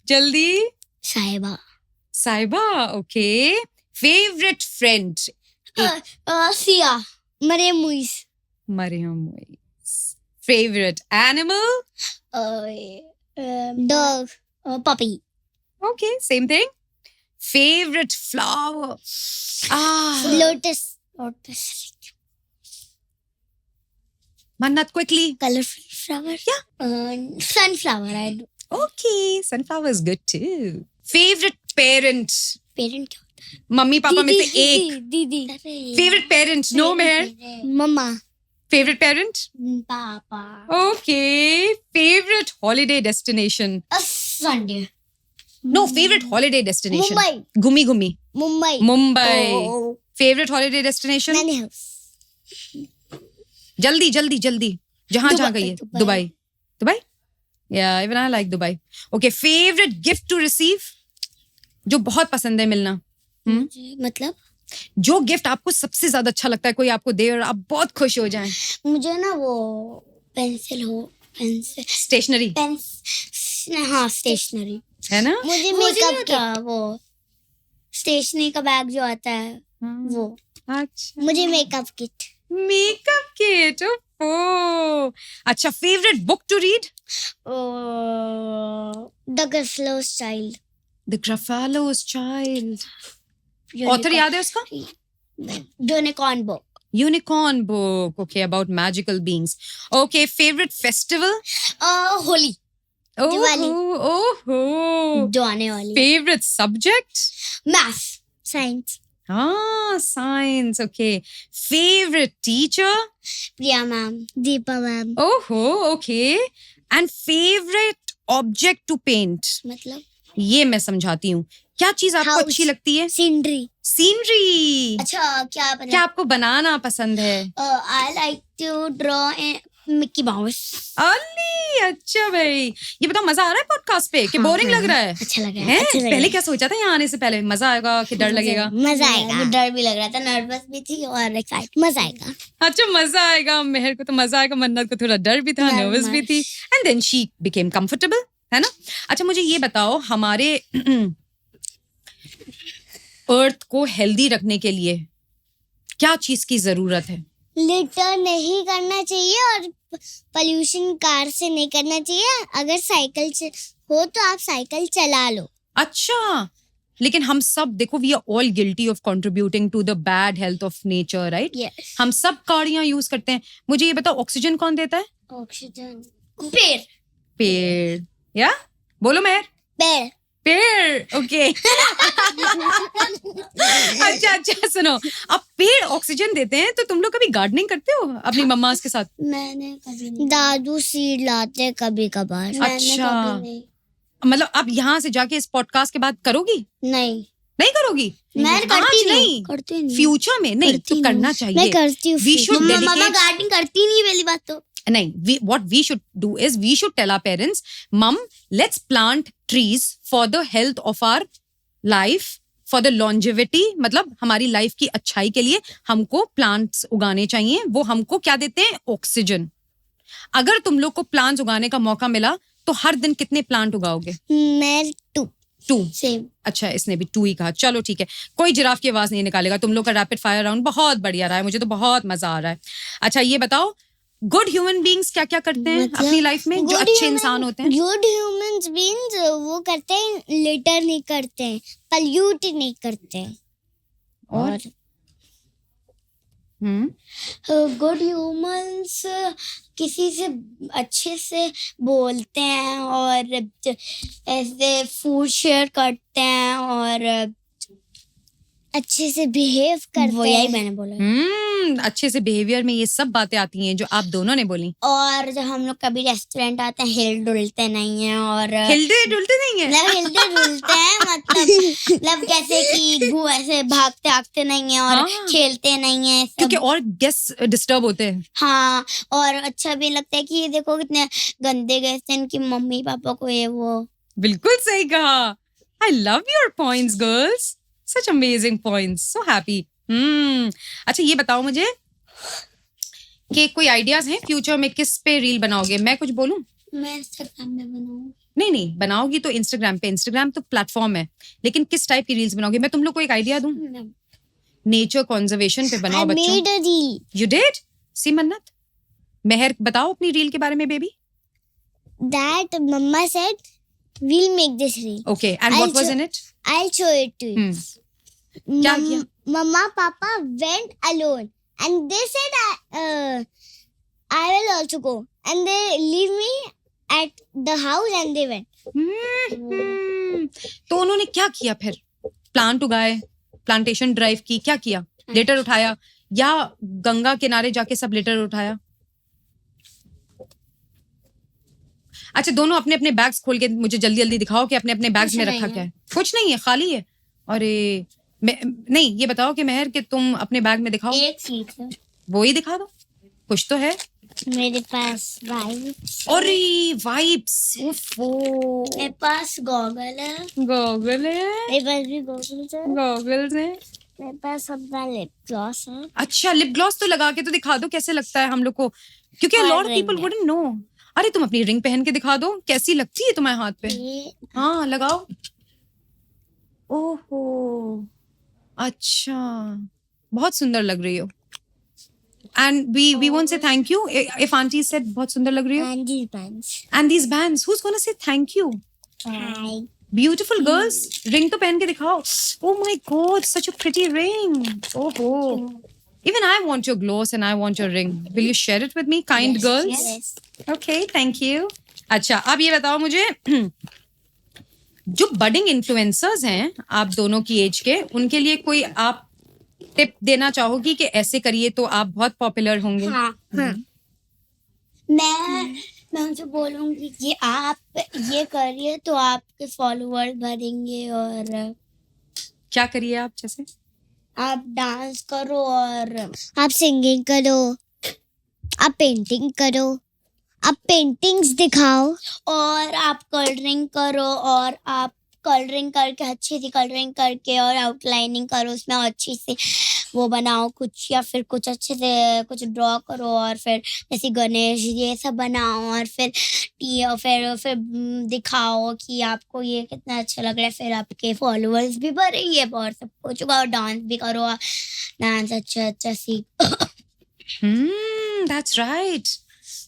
Speaker 1: जल्दी।
Speaker 3: साहिबा.
Speaker 1: साहिबा। Okay. Favorite friend?
Speaker 3: Siya.
Speaker 2: Maryam Muiz.
Speaker 1: Mariam Moise. Favorite animal?
Speaker 2: Dog.
Speaker 3: Puppy.
Speaker 1: Okay, same thing. Favorite flower?
Speaker 2: Lotus.
Speaker 3: Lotus.
Speaker 1: Mannat, quickly.
Speaker 3: Colorful flower. Yeah. Sunflower. I do.
Speaker 1: Okay, sunflower is good too. Favorite parent?
Speaker 3: Parent क्या होता है?
Speaker 1: Mummy papa में से एक।
Speaker 2: दीदी।
Speaker 1: Favorite parent? No man.
Speaker 2: मम्मा।
Speaker 1: Favorite parent?
Speaker 3: पापा.
Speaker 1: Okay. Favorite holiday destination?
Speaker 3: Sunday.
Speaker 1: No, favorite holiday destination.
Speaker 2: Mumbai.
Speaker 1: Gumi Gumi.
Speaker 2: Mumbai.
Speaker 1: Mumbai. Favorite holiday destination?
Speaker 2: Naini house.
Speaker 1: जल्दी जल्दी जल्दी। जहाँ
Speaker 3: दुबई,
Speaker 1: गई है?
Speaker 3: Dubai.
Speaker 1: Dubai. Dubai? Yeah, even I like Dubai. Okay, favorite gift to receive? जो बहुत पसंद है मिलना।
Speaker 3: मतलब
Speaker 1: जो गिफ्ट आपको सबसे ज्यादा अच्छा लगता है, कोई आपको दे और आप बहुत खुश हो जाएं?
Speaker 3: मुझे ना वो पेंसिल
Speaker 1: स्टेशनरी
Speaker 3: हाँ स्टेशनरी
Speaker 1: है ना?
Speaker 2: मुझे
Speaker 3: मुझे
Speaker 2: मेकअप
Speaker 3: नहीं
Speaker 2: किट,
Speaker 3: था वो स्टेशनरी का बैग जो आता है वो
Speaker 1: अच्छा,
Speaker 2: मुझे makeup kit,
Speaker 1: makeup kit. Oh, अच्छा, favourite book to read?
Speaker 2: The Gruffalo's Child.
Speaker 1: The Gruffalo's child. Author याद है उसका?
Speaker 3: Unicorn book
Speaker 1: unicorn book. Okay, about magical beings. Okay, favourite festival?
Speaker 3: Holi
Speaker 2: Diwali.
Speaker 1: ओहो।
Speaker 3: जो आने वाली है
Speaker 1: favourite subject?
Speaker 3: Maths
Speaker 2: Science.
Speaker 1: Science. Okay, favourite teacher?
Speaker 3: Priya ma'am
Speaker 2: Deepa ma'am.
Speaker 1: ओहो, okay. And favourite object to paint?
Speaker 3: मतलब
Speaker 1: ये मैं समझाती हूँ। क्या चीज आपको
Speaker 2: House.
Speaker 1: अच्छी लगती है?
Speaker 2: Scenery.
Speaker 1: सीनरी।
Speaker 3: अच्छा क्या
Speaker 1: क्या आपको बनाना पसंद है?
Speaker 3: I like to draw Mickey Mouse
Speaker 1: Ali, अच्छा भाई। ये बताओ, मजा आ रहा है पॉडकास्ट पे कि
Speaker 3: हाँ,
Speaker 1: बोरिंग लग रहा है?
Speaker 3: अच्छा लगा
Speaker 1: हैं?
Speaker 2: अच्छा लगा।
Speaker 1: पहले क्या सोचा था यहाँ आने से पहले? मजा आएगा कि डर लगेगा?
Speaker 2: मजा आएगा,
Speaker 3: डर भी लग रहा था नर्वस भी थी और एक्साइट
Speaker 2: मजा आएगा.
Speaker 1: अच्छा, मजा आएगा। मेहर को तो मजा आएगा, मन्नत को थोड़ा डर भी था, नर्वस भी थी, and then she became comfortable, है ना? अच्छा, मुझे ये बताओ, हमारे अर्थ को हेल्दी रखने के लिए क्या चीज की जरूरत है?
Speaker 2: लिटर नहीं करना चाहिए और पोल्यूशन कार से नहीं करना चाहिए. अगर साइकिल हो तो आप साइकिल चला लो.
Speaker 1: अच्छा, लेकिन हम सब देखो, we are all guilty of contributing to the bad health of nature, right?
Speaker 2: Yes.
Speaker 1: हम सब गाड़ियां यूज करते हैं. मुझे ये बताओ, ऑक्सीजन कौन देता है?
Speaker 3: ऑक्सीजन पेड़
Speaker 1: पेड़। या बोलो मेहर।
Speaker 2: पेड़.
Speaker 1: पेड़। ओके। अच्छा, सुनो, अब पेड़ ऑक्सीजन देते हैं, तो तुम लोग कभी गार्डनिंग करते हो अपनी मम्मास के साथ?
Speaker 3: मैंने कभी नहीं
Speaker 2: दादू सीड लाते कभी कभार.
Speaker 3: मैंने
Speaker 1: अच्छा।
Speaker 3: कभी नहीं
Speaker 1: मतलब अब यहाँ से जाके इस पॉडकास्ट के बाद करोगी?
Speaker 3: नहीं
Speaker 1: नहीं करोगी?
Speaker 3: मैं
Speaker 1: आज
Speaker 3: करती
Speaker 1: नहीं,
Speaker 3: नहीं करती नहीं
Speaker 1: फ्यूचर में नहीं,
Speaker 3: करती
Speaker 1: तो
Speaker 3: नहीं।
Speaker 1: करना
Speaker 2: मैं
Speaker 1: चाहिए।
Speaker 2: करती हूँ.
Speaker 1: We should
Speaker 3: mama
Speaker 1: dedicate-
Speaker 3: gardening करती नहीं पहली बात तो
Speaker 1: नहीं, what we should do is we should tell our parents, Mom, let's plant trees for the health of our life, for the longevity, मतलब हमारी लाइफ की अच्छाई के लिए हमको प्लांट्स उगाने चाहिए. वो हमको क्या देते हैं? ऑक्सीजन. अगर तुम लोग को प्लांट्स उगाने का मौका मिला तो हर दिन कितने प्लांट उगाओगे?
Speaker 2: मैं
Speaker 1: 2.
Speaker 3: सेम
Speaker 1: अच्छा, इसने भी 2 ही कहा. चलो ठीक है, कोई जिराफ की आवाज नहीं निकालेगा. तुम लोग का रैपिड फायर राउंड बहुत बढ़िया रहा है, मुझे तो बहुत मजा आ रहा है. अच्छा, ये बताओ, गुड ह्यूमन बीइंग्स क्या क्या करते हैं
Speaker 2: मतलब
Speaker 1: अपनी लाइफ में, जो
Speaker 2: good
Speaker 1: अच्छे
Speaker 2: human-
Speaker 1: इंसान होते हैं?
Speaker 2: गुड ह्यूमंस बीइंग्स वो करते हैं, लिटर नहीं करते हैं, पल्यूट नहीं करते हैं.
Speaker 1: और
Speaker 3: गुड ह्यूमंस किसी से अच्छे से बोलते हैं और ऐसे फूड शेयर करते हैं और
Speaker 2: अच्छे से बिहेव करते
Speaker 3: वो यही
Speaker 2: हैं.
Speaker 3: मैंने बोला
Speaker 1: अच्छे से बिहेवियर में ये सब बातें आती हैं जो आप दोनों ने बोली.
Speaker 3: और जब हम लोग कभी रेस्टोरेंट आते हैं हिल डुलते नहीं है और
Speaker 1: हिलते डुलते नहीं है?
Speaker 3: मतलब हिलते डुलते हैं मतलब कैसे कि ऐसे भागते भागते नहीं है और
Speaker 1: हाँ।
Speaker 3: खेलते नहीं है
Speaker 1: क्योंकि
Speaker 3: सब
Speaker 1: और गेस्ट डिस्टर्ब होते हैं.
Speaker 3: हाँ और अच्छा भी लगता है कि ये देखो कितने गंदे गेस्ट हैं इनकी मम्मी पापा को ये वो
Speaker 1: बिल्कुल सही कहा. I love your points girls, such amazing points, so happy. अच्छा, ये बताओ मुझे कि कोई आइडियाज हैं फ्यूचर में, किस पे रील बनाओगे? मैं कुछ बोलूं?
Speaker 3: मैं इंस्टाग्राम में बनाऊँ
Speaker 1: नहीं, बनाओगी तो इंस्टाग्राम पे. इंस्टाग्राम तो प्लेटफॉर्म है, लेकिन किस टाइप की रील्स बनाओगे? मैं तुम लोग को एक आइडिया दूं, नेचर कंजर्वेशन पे बनाओ
Speaker 2: I
Speaker 1: बच्चों.
Speaker 2: made a reel
Speaker 1: you did? See Mannat, Mehar बताओ अपनी रील के बारे में baby.
Speaker 2: that Mama said we'll make this reel.
Speaker 1: Okay, and
Speaker 2: I'll
Speaker 1: what was
Speaker 2: show-
Speaker 1: in it?
Speaker 2: I'll show it to you.
Speaker 1: क्या किया?
Speaker 2: Mama Papa went alone and they said I will also go and they leave me at the house and they went.
Speaker 1: तो उन्होंने क्या किया फिर? Plant उगाए, plantation drive की, क्या किया? लेटर उठाया या गंगा किनारे जाके सब लेटर उठाया? अच्छा, दोनों अपने अपने बैग्स खोल के मुझे जल्दी जल्दी दिखाओ कि अपने अपने बैग्स में
Speaker 3: कुछ
Speaker 1: रखा
Speaker 3: नहीं
Speaker 1: क्या
Speaker 3: है।
Speaker 1: है. कुछ नहीं है, खाली है. अरे नहीं, ये बताओ कि मेहर कि तुम अपने बैग में दिखाओ.
Speaker 3: एक चीज है
Speaker 1: वो ही दिखा दो, कुछ तो है.
Speaker 2: मेरे पास vibes.
Speaker 1: अरे वाइब्स, ओफो,
Speaker 3: मेरे पास गॉगल है
Speaker 1: गॉगल है,
Speaker 2: मेरे पास भी goggles है.
Speaker 1: गॉगल्स है.
Speaker 2: मेरे पास अपना लिप ग्लॉस है
Speaker 1: अच्छा, लिप ग्लॉस तो लगा के तो दिखा दो कैसे लगता है हम लोग को, क्योंकि
Speaker 2: और
Speaker 1: लॉट ऑफ
Speaker 2: ring
Speaker 1: पीपल
Speaker 2: है।
Speaker 1: Wouldn't know. अरे तुम अपनी रिंग पहन के दिखा दो, कैसी लगती है तुम्हारे हाथ पे?
Speaker 2: ये
Speaker 1: हाँ लगाओ। ओहो, अच्छा, बहुत सुंदर लग रही हो। And we won't say thank you if aunty said बहुत सुंदर लग रही हो।
Speaker 2: and these bands.
Speaker 1: And these bands, who is gonna say thank you?
Speaker 2: Hi.
Speaker 1: Beautiful girls, ring तो पहन के दिखाओ। Oh my God, such a pretty ring. Oh. Even I want your gloss and I want your ring. Will you share it with me, kind girls?
Speaker 2: Yes.
Speaker 1: Okay, thank you. अच्छा, अब ये बताओ मुझे जो बडिंग इन्फ्लुएंसर्स हैं आप दोनों की एज के, उनके लिए कोई आप टिप देना चाहोगी कि ऐसे करिए तो आप बहुत पॉपुलर होंगे?
Speaker 2: हाँ.
Speaker 3: मैं उनसे बोलूंगी कि आप ये करिए तो आपके फॉलोअर्स बढ़ेंगे, और
Speaker 1: क्या करिए आप? जैसे
Speaker 3: आप डांस करो, और
Speaker 2: आप सिंगिंग करो, आप पेंटिंग करो, आप पेंटिंग्स दिखाओ,
Speaker 3: और आप कलरिंग करो, और आप कलरिंग करके अच्छी सी कलरिंग करके और आउटलाइनिंग करो उसमें, अच्छी से वो बनाओ कुछ, या फिर कुछ अच्छे से कुछ ड्रॉ करो, और फिर जैसे गणेश ये सब बनाओ, और फिर दिखाओ कि आपको ये कितना अच्छा लग रहा है, फिर आपके फॉलोअर्स भी बढ़ेंगे और सब कुछ, और डांस भी करो, डांस अच्छा सीख।
Speaker 1: That's right.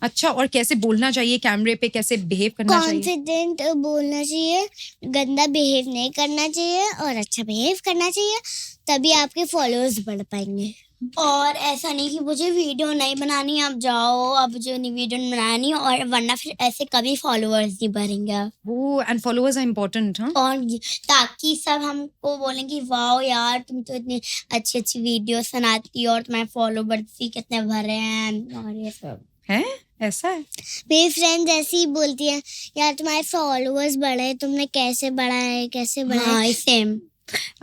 Speaker 1: अच्छा, और कैसे बोलना चाहिए कैमरे पे, कैसे बिहेव करना चाहिए?
Speaker 2: कॉन्फिडेंट बोलना चाहिए, गंदा बिहेव नहीं करना चाहिए और अच्छा बिहेव करना चाहिए, तभी आपके फॉलोअर्स बढ़ पाएंगे।
Speaker 3: और ऐसा नहीं कि मुझे वीडियो नहीं बनानी, आप जाओ, अब मुझे वीडियो नहीं बनानी, और वरना फिर ऐसे कभी फॉलोअर्स नहीं बढ़ेंगे।
Speaker 1: ओह, एंड फॉलोअर्स आर इम्पोर्टेंट, हाँ?
Speaker 3: और ताकि सब हमको बोलेंगे वाओ यार तुम तो इतनी अच्छी अच्छी वीडियो बनाती हो और तुम्हारे फॉलोअर्स भी कितने भरे हैं, और ये सब
Speaker 1: है ऐसा है।
Speaker 2: मेरी फ्रेंड ऐसी ही बोलती है, यार तुम्हारे फॉलोअर्स बढ़े, तुमने कैसे बढ़ाए, कैसे बढ़ाए?
Speaker 3: हाँ सेम।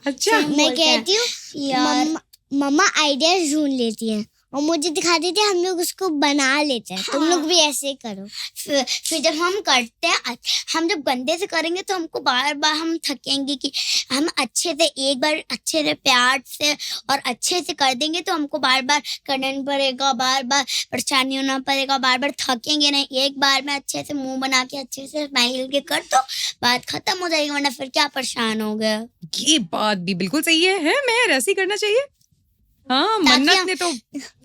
Speaker 1: अच्छा,
Speaker 2: मैं कहती हूँ
Speaker 3: यार
Speaker 2: मम्मा आइडियाज ढूंढ लेती हैं और मुझे दिखा देती है, हम लोग उसको बना लेते हैं। तुम लोग भी ऐसे ही करो।
Speaker 3: फिर जब हम करते हैं, हम जब गंदे से करेंगे तो हमको बार बार हम थकेंगे, कि हम अच्छे से एक बार अच्छे से प्यार से और अच्छे से कर देंगे तो हमको बार बार करना नहीं पड़ेगा, बार बार परेशानी होना पड़ेगा, बार बार थकेंगे नहीं। एक बार में अच्छे से मुंह बना के अच्छे से स्माइल के कर तो बात खत्म हो जाएगी, वरना फिर क्या परेशान हो गए।
Speaker 1: ये बात भी बिल्कुल सही है मैं ऐसे ही करना चाहिए। हाँ, मन्नत ने तो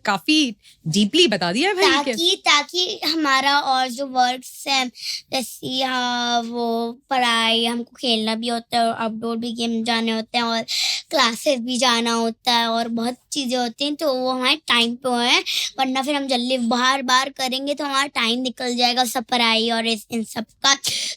Speaker 1: काफी डीपली बता दिया है भाई।
Speaker 3: ताकि हमारा और जो वर्क्स हैं, जैसे वो पढ़ाई, हमको खेलना भी होता है और आउटडोर भी गेम जाने होते हैं और क्लासेस भी जाना होता है और बहुत चीज़ें होती हैं, तो वो हमारे टाइम पे है, वरना फिर हम जल्दी बार बार करेंगे तो हमारा टाइम निकल जाएगा सब पढ़ाई और इन सब का,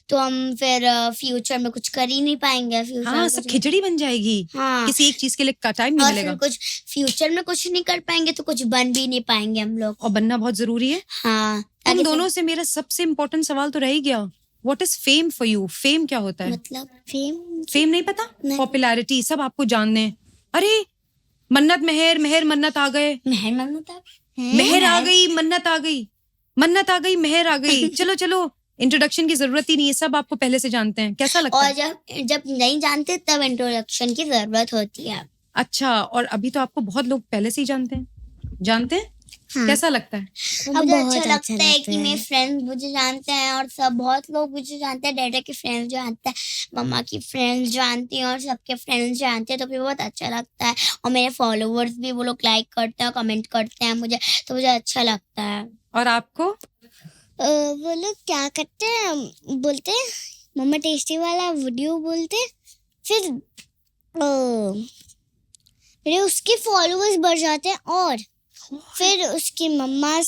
Speaker 3: तो हम फिर फ्यूचर में कुछ कर ही नहीं पाएंगे।
Speaker 1: हाँ, सब खिचड़ी बन जाएगी।
Speaker 3: हाँ,
Speaker 1: किसी एक चीज के लिए टाइम नहीं मिलेगा,
Speaker 3: कुछ फ्यूचर में कुछ नहीं कर पाएंगे तो कुछ बन भी नहीं पाएंगे हम लोग,
Speaker 1: और बनना बहुत जरूरी है।
Speaker 3: हाँ,
Speaker 1: तुम दोनों से मेरा सबसे इम्पोर्टेंट सवाल तो रह ही गया, what is fame for you? Fame क्या होता है?
Speaker 3: मतलब
Speaker 1: फेम नहीं पता? पॉपुलैरिटी, सब आपको जानने हैं। अरे मन्नत मेहर, मेहर मन्नत आ गए, मेहर आ गई, मन्नत आ गई, मन्नत आ गई, मेहर आ गई। चलो चलो, इंट्रोडक्शन की जरूरत ही नहीं है, सब आपको पहले से जानते हैं। कैसा लगता है?
Speaker 3: और जब नहीं जानते तब इंट्रोडक्शन की जरूरत होती है। अच्छा,
Speaker 1: और अभी तो आपको बहुत लोग पहले से ही जानते हैं।
Speaker 2: हाँ।
Speaker 1: कैसा लगता है?
Speaker 3: मुझे अच्छा लगता है कि मेरे फ्रेंड्स मुझे जानते हैं और सब बहुत लोग मुझे जानते हैं, डैडा के फ्रेंड्स जानते हैं, मम्मा की फ्रेंड्स जानती हैं और सबके फ्रेंड्स जानते हैं, तो फिर बहुत अच्छा लगता है। और मेरे फॉलोअर्स भी वो लोग लाइक करते हैं, कमेंट करते हैं मुझे, तो मुझे अच्छा लगता है।
Speaker 1: और आपको?
Speaker 2: वो लोग क्या करते हैं, बोलते हैं मम्मा टेस्टी वाला वीडियो बोलते, फिर उसके फॉलोअर्स बढ़ जाते हैं और फिर उसकी मम्मा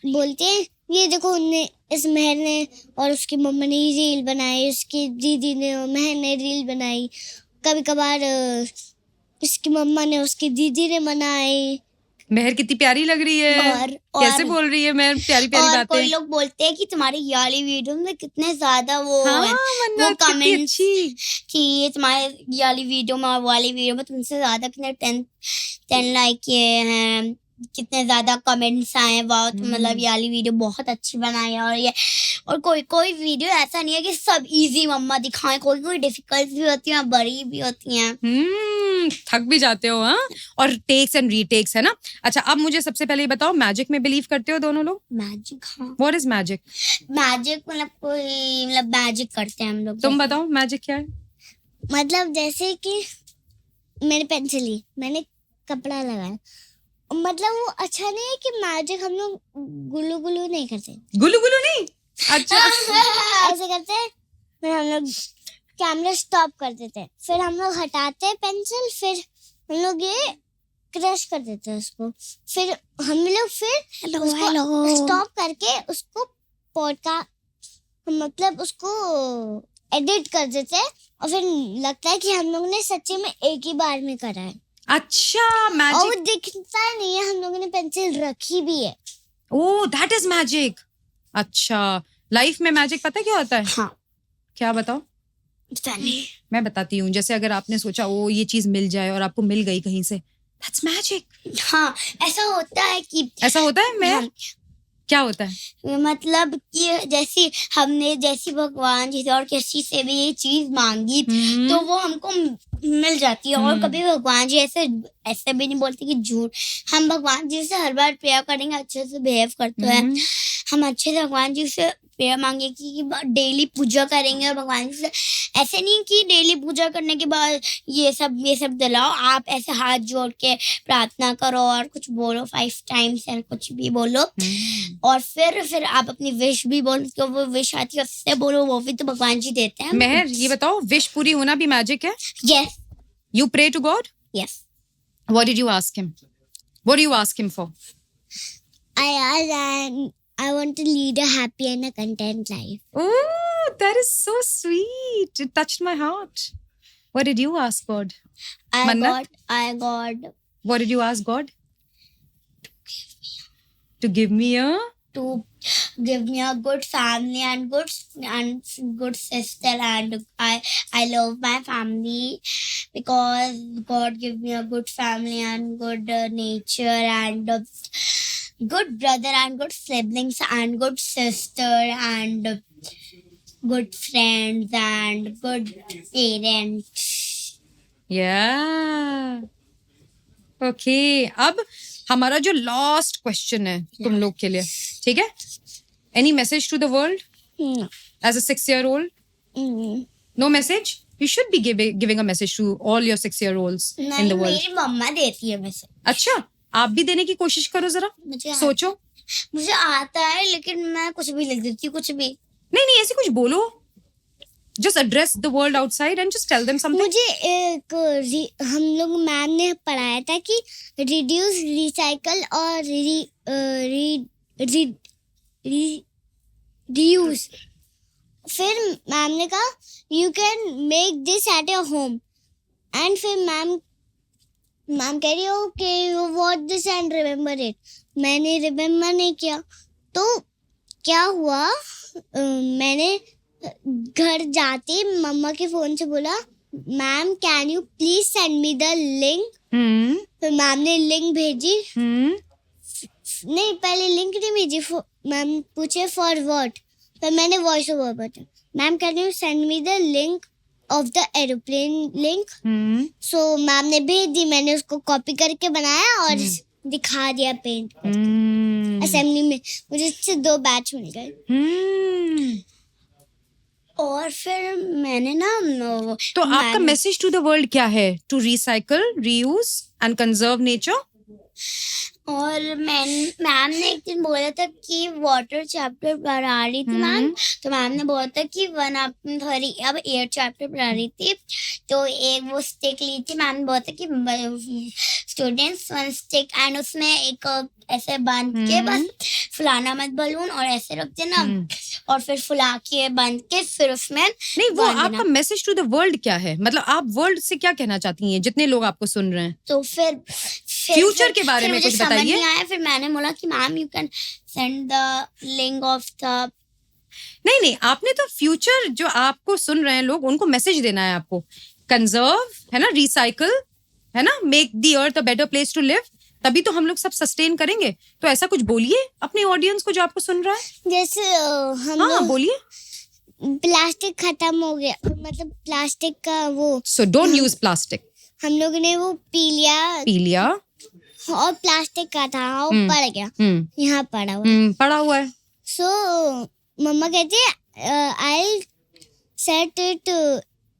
Speaker 2: बोलते हैं ये देखो उनने, इस मेहर ने और उसकी मम्मा ने रील बनाई, उसकी दीदी ने और मेहर ने रील बनाई, कभी कभार उसकी मम्मा ने उसकी दीदी ने बनाई।
Speaker 1: मेहर कितनी प्यारी लग रही है,
Speaker 3: और
Speaker 1: कैसे बोल रही है मेहर, प्यारी प्यारी
Speaker 3: और
Speaker 1: बातें।
Speaker 3: कोई लोग बोलते हैं कि तुम्हारी ये वाली वीडियो में कितने ज्यादा वो
Speaker 1: कमेंट्स
Speaker 3: कि ये तुम्हारी ये वाली वीडियो में और वाली वीडियो में तुमसे ज्यादा कितने 10 लाइक किए हैं, कितने ज्यादा कमेंट्स आए, वाह तुम मतलब ये वाली वीडियो बहुत अच्छी बनाई है, और ये और कोई वीडियो ऐसा नहीं है कि सब इजी मम्मा दिखाएं, कोई डिफिकल्ट भी होती है, बड़ी भी होती हैं।
Speaker 1: थक भी जाते हो हाँ, और टेक्स एंड रीटेक्स है ना। अच्छा अब मुझे सबसे पहले ये बताओ, मैजिक में बिलीव करते हो दोनों लोग?
Speaker 3: मैजिक, हाँ
Speaker 1: व्हाट इज मैजिक?
Speaker 3: मैजिक मतलब कोई मतलब मैजिक करते हैं हम लोग।
Speaker 1: तुम बताओ मैजिक क्या है?
Speaker 2: मतलब जैसे कि मैंने पेंसिल ली, मैंने कपड़ा लगाया, मतलब वो अच्छा नहीं है कि मैजिक हम लोग गुल्लू गुल्लू नहीं करते।
Speaker 1: गुल्लू गुल्लू नहीं? अच्छा
Speaker 2: ऐसे करते हैं, फिर हम लोग कैमरा स्टॉप कर देते हैं, फिर हम लोग हटाते हैं पेंसिल, फिर हम लोग ये क्रश कर देते हैं उसको, फिर हम लोग फिर उसको स्टॉप करके उसको पॉडकास्ट मतलब उसको एडिट कर देते हैं, और फिर लगता है कि हम लोग ने सच्ची में एक ही बार में करा है।
Speaker 1: अच्छा
Speaker 2: और
Speaker 1: मैजिक,
Speaker 2: वो दिखता नहीं है, हम लोगों ने पेंसिल रखी भी है।
Speaker 1: Oh that is magic. अच्छा लाइफ में मैजिक पता है क्या होता है?
Speaker 3: हाँ
Speaker 1: क्या बताओ? मैं बताती हूँ। जैसे अगर आपने सोचा ओ ये चीज मिल जाए और आपको मिल गई कहीं से, दैट्स मैजिक।
Speaker 3: हाँ ऐसा होता है कि
Speaker 1: ऐसा होता है मैं
Speaker 3: हाँ,
Speaker 1: क्या होता है?
Speaker 3: मतलब कि जैसी हमने जैसी भगवान जी से और किसी से भी ये चीज मांगी तो वो हमको मिल जाती है। और कभी भगवान जी ऐसे ऐसे भी नहीं बोलते कि झूठ, हम भगवान जी से हर बार प्रेयर करेंगे, अच्छे से बिहेव करते हैं, हम अच्छे से भगवान जी से प्रेयर मांगे कि डेली पूजा करेंगे, और भगवान जी से ऐसे नहीं कि डेली पूजा करने के बाद ये सब दिलाओ, आप ऐसे हाथ जोड़ के प्रार्थना करो और कुछ बोलो 5 टाइम्स या कुछ भी बोलो, और फिर आप अपनी विश भी बोलो, तो वो विश आती है उससे बोलो, वो भी तो भगवान जी देते हैं।
Speaker 1: मेहर ये बताओ, विश पूरी होना भी मैजिक है?
Speaker 3: Yes
Speaker 1: you pray to God?
Speaker 3: Yes.
Speaker 1: What did you ask him? What do you ask him for?
Speaker 2: I asked and I want to lead a happy and a content life.
Speaker 1: Oh, that is so sweet. It touched my heart. What did you ask God? Mannat?
Speaker 3: I got
Speaker 1: What did you ask God? To give me a
Speaker 3: to give me a good family and good sister, and I love my family because God give me a good family and good nature and good brother and good siblings and good sister and good friends and good parents.
Speaker 1: yeah. Okay. अब हमारा जो last question है तुम लोग के लिए, ठीक है? Any message to the world
Speaker 2: No.
Speaker 1: as a 6-year-old? No message? You should be giving a message to all your 6-year-olds in
Speaker 3: नहीं,
Speaker 1: the world.
Speaker 3: मेरी मम्मा देती है वैसे।
Speaker 1: अच्छा, आप भी देने की कोशिश करो जरा, सोचो।
Speaker 3: मुझे आता है लेकिन मैं कुछ भी लिख देती हूँ, कुछ भी।
Speaker 1: नहीं ऐसे कुछ बोलो। Just address the world outside and just tell them something.
Speaker 2: मुझे एक हम लोग मैम ने पढ़ाया था कि रिड्यूस, रिसाइकल और रीयूज। फिर मैम ने कहा you can make this at your home, and फिर मैम कह रही okay you watch this and remember it. मैंने रिमेम्बर नहीं किया, तो क्या हुआ, मैंने घर जाते मम्मा के फोन से बोला ma'am can you please send me the link. फिर मैम ने लिंक भेजी। नहीं, पहले लिंक नहीं भेजी, मैम पूछे फॉर व्हाट, फिर मैंने वॉइस ओवर बता ma'am can you send me the link of the aeroplane link. So ma'am ने भेज दी, मैंने उसको कॉपी करके बनाया और दिखा दिया पेंट असेंबली में। मुझे इससे 2 बैच मिल गए।
Speaker 3: और फिर मैंने ना
Speaker 1: तो आपका मैसेज टू द वर्ल्ड क्या है? To recycle, reuse and conserve nature.
Speaker 3: और मैम ने एक दिन बोला था कि वाटर चैप्टर पढ़ा रही थी मैम, तो मैम ने बोला था कि अब एयर चैप्टर पढ़ा रही थी, तो एक वो स्टिक ली थी, मैम ने बोला था कि स्टूडेंट्स 1 स्टिक एंड उसमें एक ऐसे बांध के बस फुलाना मत बलून, और ऐसे रख देना और फिर फुला के बांध के फिर उसमें
Speaker 1: नहीं। वो आपका मैसेज टू द वर्ल्ड क्या है? मतलब आप वर्ल्ड से क्या कहना चाहती हैं जितने लोग आपको सुन रहे हैं?
Speaker 3: तो फिर
Speaker 1: फ्यूचर के बारे में कुछ बताइए।
Speaker 3: नहीं आया, फिर मैंने बोला कि ma'am you can send the link of the.
Speaker 1: नहीं आपने तो फ्यूचर जो आपको सुन रहे हैं लोग उनको मैसेज देना है आपको। कंजर्व है ना, रिसाइकल है ना, make the earth a better place to live, तभी तो हम लोग सब सस्टेन करेंगे. तो ऐसा कुछ बोलिए अपने ऑडियंस को जो आपको सुन रहा है.
Speaker 2: जैसे हम
Speaker 1: हाँ
Speaker 2: लोग
Speaker 1: बोलिए.
Speaker 2: प्लास्टिक खत्म हो गया, मतलब प्लास्टिक का वो
Speaker 1: सो डोंट यूज प्लास्टिक.
Speaker 2: हम लोग ने वो पी लिया और प्लास्टिक का था वो पड़ गया, यहाँ पड़ा हुआ.
Speaker 1: पड़ा हुआ है.
Speaker 2: सो मम्मा कहती है I set it,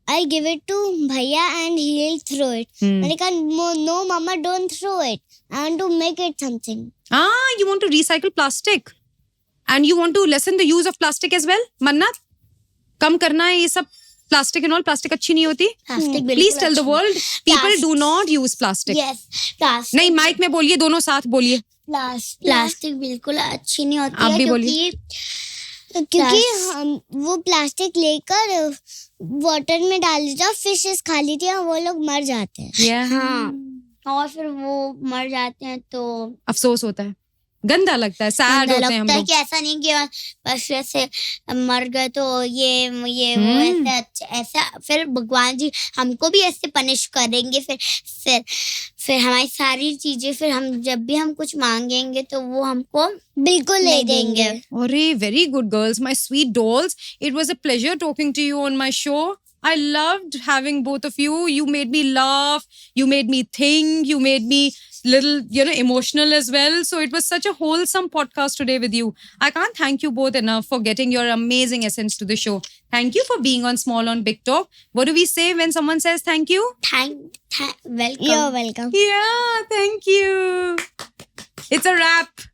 Speaker 2: I give it to भैया and he will throw it. मैंने कहा नो मम्मा don't throw it, I want to make it something.
Speaker 1: You want to recycle plastic and you want to lessen the use of plastic as well. मन्नत, कम करना है ये सब plastic and all. Plastic अच्छी नहीं होती.
Speaker 3: Plastic
Speaker 1: please tell the world people do not use plastic.
Speaker 3: Yes, plastic
Speaker 1: नहीं, mike में बोलिए, दोनों साथ बोलिए.
Speaker 3: प्लास्टिक बिल्कुल अच्छी नहीं होती
Speaker 1: आप
Speaker 3: है,
Speaker 1: भी बोलिए.
Speaker 2: क्योंकि हम वो प्लास्टिक लेकर वाटर में डाल देते हैं, फिशेस खा लेती हैं, वो लोग मर जाते हैं.
Speaker 3: हाँ, और फिर वो मर जाते हैं तो
Speaker 1: अफसोस होता है, गंदा लगता है, सैड होते हैं हम
Speaker 3: लगता है
Speaker 1: लोग.
Speaker 3: कि ऐसा नहीं कि बस ऐसे मर गए तो ये वो ऐसा फिर भगवान जी हमको भी ऐसे पनिश करेंगे. फिर हमारी सारी चीजें, फिर हम जब भी हम कुछ मांगेंगे तो वो हमको
Speaker 2: बिल्कुल नहीं देंगे.
Speaker 1: Arey, very good girls, my sweet dolls. It was a pleasure talking to you on my show. I loved having both of you. You made me laugh. You made me think. You made me little, emotional as well. So it was such a wholesome podcast today with you. I can't thank you both enough for getting your amazing essence to the show. Thank you for being on Small on Big Talk. What do we say when someone says thank you?
Speaker 3: welcome.
Speaker 2: You're welcome.
Speaker 1: Yeah, thank you. It's a wrap.